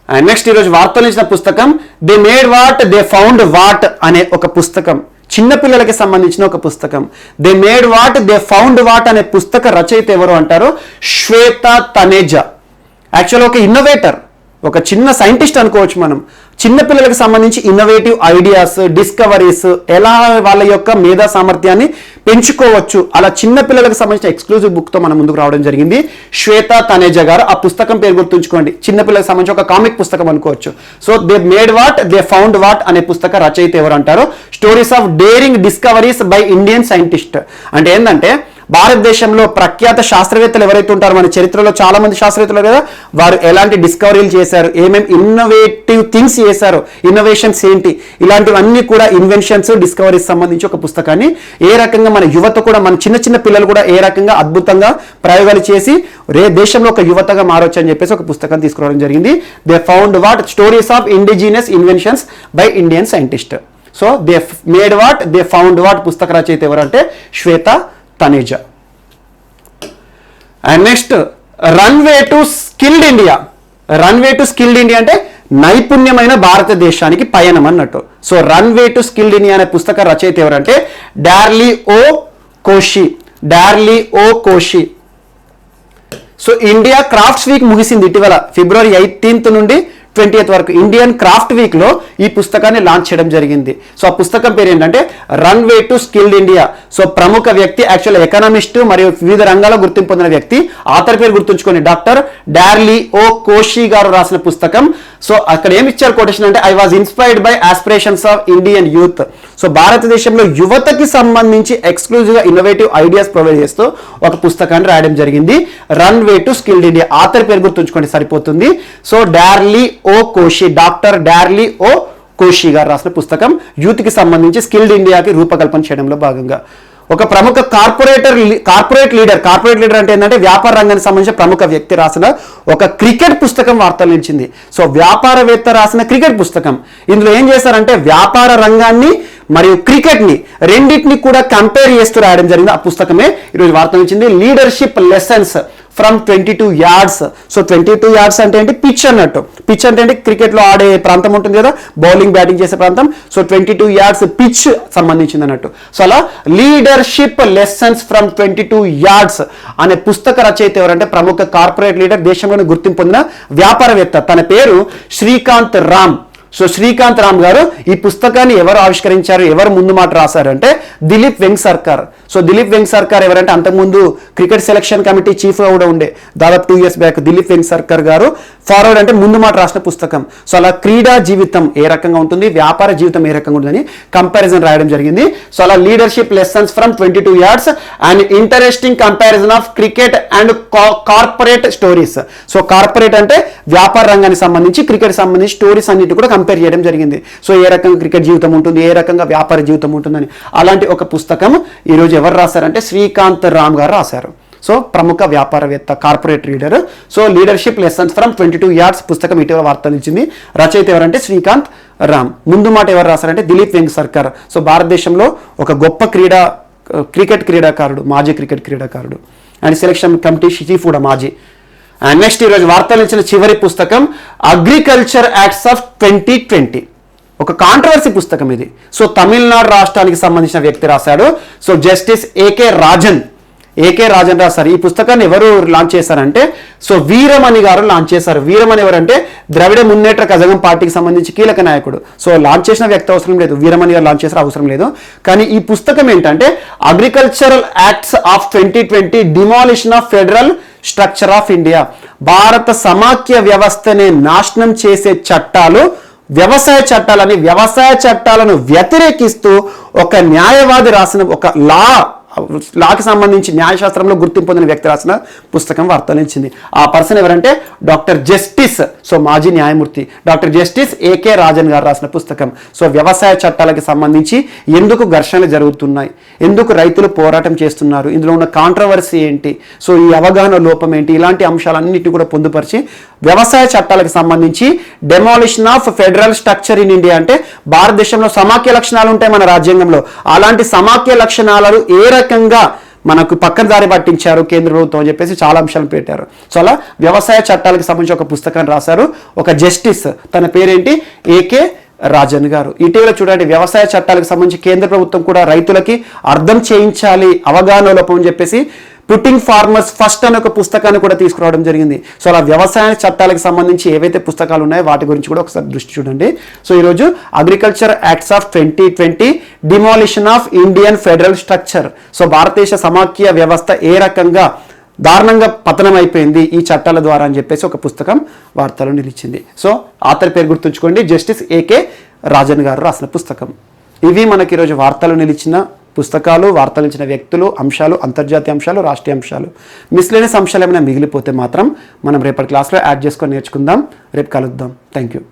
And next ఈరోజు వార్తలు ఇచ్చిన పుస్తకం they made what they found what అనే ఒక పుస్తకం, చిన్నపిల్లలకి సంబంధించిన ఒక పుస్తకం. They made what they found what అనే పుస్తక రచయిత ఎవరు అంటారు, శ్వేత తనేజా. యాక్చువల్ ఒక ఇన్నోవేటర్, ఒక చిన్న సైంటిస్ట్ అనుకోవచ్చు మనం. చిన్నపిల్లలకు సంబంధించి ఇన్నోవేటివ్ ఐడియాస్, డిస్కవరీస్, ఎలా వాళ్ళ యొక్క మేధా సామర్థ్యాన్ని పెంచుకోవచ్చు, అలా చిన్నపిల్లలకు సంబంధించిన ఎక్స్క్లూజివ్ బుక్తో మన ముందుకు రావడం జరిగింది శ్వేత తనేజా గారు. ఆ పుస్తకం పేరు గుర్తుంచుకోండి, చిన్నపిల్లలకు సంబంధించి ఒక కామిక్ పుస్తకం అనుకోవచ్చు. So they made what they found what అనే పుస్తక రచయిత ఎవరు అంటారు, stories of daring discoveries by Indian scientist. అంటే ఏంటంటే భారతదేశంలో ప్రఖ్యాత శాస్త్రవేత్తలు ఎవరైతే ఉంటారో, మన చరిత్రలో చాలా మంది శాస్త్రవేత్తలు కదా, వారు ఎలాంటి డిస్కవరీలు చేశారు, ఏమేమి ఇన్నోవేటివ్ థింగ్స్ చేశారు, ఇన్నోవేషన్స్ ఏంటి, ఇలాంటివన్నీ కూడా ఇన్వెన్షన్స్, డిస్కవరీస్ సంబంధించి ఒక పుస్తకాన్ని ఏ రకంగా మన యువత కూడా, మన చిన్న పిల్లలు కూడా ఏ రకంగా అద్భుతంగా ప్రయోగాలు చేసి దేశంలో ఒక యువతగా మారొచ్చు అని చెప్పేసి ఒక పుస్తకం తీసుకురావడం జరిగింది. They found what stories of indigenous inventions by Indian scientist. So they made what they found what పుస్తక రచయిత ఎవరంటే Shweta Taneja. And next runway to skilled India అంటే నైపుణ్యమైన భారతదేశానికి పయనం అన్నట్టు. So runway to skilled India అనే పుస్తక రచయిత ఎవరంటే Darlie O Koshy. So India crafts week ముగిసింది ఇటీవల, ఫిబ్రవరి 18 నుండి 20th వరకు ఇండియన్ క్రాఫ్ట్ వీక్ లో ఈ పుస్తకాన్ని లాంచ్ చేయడం జరిగింది. సో ఆ పుస్తకం పేరు ఏంటంటే runway to skilled India. So ప్రముఖ వ్యక్తి, యాక్చువల్ ఎకనామిస్ట్ మరియు వివిధ రంగాల్లో గుర్తింపు పొందిన వ్యక్తి, ఆథర్ పేరు గుర్తుంచుకోండి, డాక్టర్ డార్లీ ఓ కోషి గారు రాసిన పుస్తకం. సో అక్కడ ఏమి ఇచ్చారు కొటేషన్ అంటే, I was inspired by aspirations of Indian youth. So భారతదేశంలో యువతకి సంబంధించి ఎక్స్క్లూజివ్ గా ఇన్నోవేటివ్ ఐడియాస్ ప్రొవైడ్ చేస్తూ ఒక పుస్తకాన్ని రాయడం జరిగింది, runway to skilled India. Author పేరు గుర్తుంచుకోండి సరిపోతుంది. సో డార్లీ ఓ కోషి, డాక్టర్ డార్లీ ఓ కోషి గారు రాసిన పుస్తకం యూత్కి సంబంధించి స్కిల్డ్ ఇండియాకి రూపకల్పన చేయడంలో భాగంగా. ఒక ప్రముఖ కార్పొరేట్ లీడర్ అంటే ఏంటంటే వ్యాపార రంగానికి సంబంధించిన ప్రముఖ వ్యక్తి రాసిన ఒక క్రికెట్ పుస్తకం వార్తలు నిలిచింది. సో వ్యాపారవేత్త రాసిన క్రికెట్ పుస్తకం. ఇందులో ఏం చేశారంటే వ్యాపార రంగాన్ని మరియు క్రికెట్ని రెండింటిని కూడా కంపేర్ చేస్తూ రాయడం జరిగింది. ఆ పుస్తకమే ఈరోజు వార్త నిలిచింది. Leadership lessons from 22 yards. So 22 yards అంటే ఏంటి? పిచ్ అన్నట్టు. పిచ్ అంటే ఏంటి? క్రికెట్లో ఆడే ప్రాంతం ఉంటుంది కదా, బౌలింగ్ బ్యాటింగ్ చేసే ప్రాంతం. సో 22 yards పిచ్ సంబంధించింది అన్నట్టు. సో అలా లీడర్షిప్ లెసన్స్ ఫ్రమ్ 22 yards అనే పుస్తక రచయిత ఎవరంటే ప్రముఖ కార్పొరేట్ లీడర్, దేశంలోని గుర్తింపు పొందిన వ్యాపారవేత్త. తన పేరు శ్రీకాంత్ రామ్. సో శ్రీకాంత్ రామ్ గారు ఈ పుస్తకాన్ని ఎవరు ఆవిష్కరించారు, ఎవరు ముందు మాట రాశారంటే దిలీప్ వెంగ్ సర్కార్. సో దిలీప్ వెంగ్ సర్కార్ ఎవరంటే అంతకుముందు క్రికెట్ సెలక్షన్ కమిటీ చీఫ్గా కూడా ఉండే దాదాపు 2 years బ్యాక్. దిలీప్ వెంగ్ సర్కార్ గారు ఫార్వర్డ్ అంటే ముందు మాట రాసిన పుస్తకం. సో అలా క్రీడా జీవితం ఏ రకంగా ఉంటుంది, వ్యాపార జీవితం ఏ రకంగా ఉంటుందని కంపారిజన్ రాయడం జరిగింది. సో అలా leadership lessons from 22 yards and interesting comparison of cricket and corporate stories. So corporate అంటే వ్యాపార రంగానికి సంబంధించి, క్రికెట్ సంబంధించి స్టోరీస్ అన్నిటి కూడా కంపేర్ చేయడం జరిగింది. సో ఏ రకంగా క్రికెట్ జీవితం ఉంటుంది, ఏ రకంగా వ్యాపార జీవితం ఉంటుందని అలాంటి ఒక పుస్తకం ఈరోజు ఎవరు రాశారంటే శ్రీకాంత్ రామ్ గారు రాశారు. సో ప్రముఖ వ్యాపారవేత్త, corporate leader. So leadership lessons from 22 yards పుస్తకం ఇటీవల వార్తలు ఇచ్చింది. రచయిత ఎవరంటే శ్రీకాంత్ రామ్. ముందు మాట ఎవరు రాశారంటే దిలీప్ వెంగ్ సర్కార్. సో భారతదేశంలో ఒక గొప్ప క్రికెట్ క్రీడాకారుడు, మాజీ క్రికెట్ క్రీడాకారుడు అండ్ సెలక్షన్ కమిటీ చీఫ్ కూడా మాజీ. అండ్ నెక్స్ట్ ఈరోజు వార్తలు ఇచ్చిన చివరి పుస్తకం అగ్రికల్చర్ యాక్ట్స్ ఆఫ్ 2020. ఒక కాంట్రవర్సీ పుస్తకం ఇది. సో తమిళనాడు రాష్ట్రానికి సంబంధించిన వ్యక్తి రాశాడు. సో జస్టిస్ ఏకే రాజన్ రాశారు. ఈ పుస్తకాన్ని ఎవరు లాంచ్ చేశారంటే సో వీరమణి గారు లాంచ్ చేశారు. వీరమణి ఎవరంటే ద్రవిడ మున్నేట్ర కజగం పార్టీకి సంబంధించి కీలక నాయకుడు. సో లాంచ్ చేసిన వ్యక్తి అవసరం లేదు, వీరమణి గారు లాంచ్ చేసిన అవసరం లేదు. కానీ ఈ పుస్తకం ఏంటంటే agricultural acts of 2020 demolition of federal structure of India. భారత సమాఖ్య వ్యవస్థని నాశనం చేసే చట్టాలు, వ్యవసాయ చట్టాలను వ్యతిరేకిస్తూ ఒక న్యాయవాది రాసిన ఒక లాకి సంబంధించి న్యాయశాస్త్రంలో గుర్తింపు పొందిన వ్యక్తి రాసిన పుస్తకం వార్తలు ఇచ్చింది. ఆ పర్సన్ ఎవరంటే డాక్టర్ జస్టిస్, సో మాజీ న్యాయమూర్తి డాక్టర్ జస్టిస్ ఏకే రాజన్ గారు రాసిన పుస్తకం. సో వ్యవసాయ చట్టాలకు సంబంధించి ఎందుకు ఘర్షణలు జరుగుతున్నాయి, ఎందుకు రైతులు పోరాటం చేస్తున్నారు, ఇందులో ఉన్న కాంట్రవర్సీ ఏంటి, సో ఈ అవగాహన లోపం ఏంటి, ఇలాంటి అంశాలన్నింటినీ కూడా పొందుపరిచి వ్యవసాయ చట్టాలకు సంబంధించి demolition of federal structure in India అంటే భారతదేశంలో సమాఖ్య లక్షణాలు ఉంటాయి మన రాజ్యాంగంలో, అలాంటి సమాఖ్య లక్షణాలను ఏ రకంగా మనకు పక్కన దారి పట్టించారు కేంద్ర ప్రభుత్వం అని చెప్పేసి చాలా అంశాలు పెట్టారు. సో అలా వ్యవసాయ చట్టాలకు సంబంధించి ఒక పుస్తకాన్ని రాశారు ఒక జస్టిస్. తన పేరేంటి? ఏకే రాజన్ గారు. ఇటీవల చూడండి వ్యవసాయ చట్టాలకు సంబంధించి కేంద్ర ప్రభుత్వం కూడా రైతులకి అర్థం చేయించాలి అవగాహన లోపం అని చెప్పేసి పుట్టింగ్ ఫార్మర్స్ ఫస్ట్ అనే ఒక పుస్తకాన్ని కూడా తీసుకురావడం జరిగింది. సో అలా వ్యవసాయ చట్టాలకు సంబంధించి ఏవైతే పుస్తకాలు ఉన్నాయో వాటి గురించి కూడా ఒకసారి దృష్టి చూడండి. సో ఈరోజు agriculture acts of 2020 demolition of Indian federal structure. So భారతదేశ సమాఖ్య వ్యవస్థ ఏ రకంగా దారుణంగా పతనం అయిపోయింది ఈ చట్టాల ద్వారా అని చెప్పేసి ఒక పుస్తకం వార్తలో నిలిచింది. సో ఆథర్ పేరు గుర్తుంచుకోండి, జస్టిస్ ఏకే రాజన్ గారు రాసిన పుస్తకం. ఇవి మనకి ఈరోజు వార్తలు నిలిచిన పుస్తకాలు, వార్తలు నిలిచిన వ్యక్తులు, అంశాలు, అంతర్జాతీయ అంశాలు, రాష్ట్రీయ అంశాలు. మిస్లేనియస్ అంశాలు ఏమైనా మిగిలిపోతే మాత్రం మనం రేపటి క్లాస్లో యాడ్ చేసుకొని నేర్చుకుందాం. రేపు కలుద్దాం. Thank you.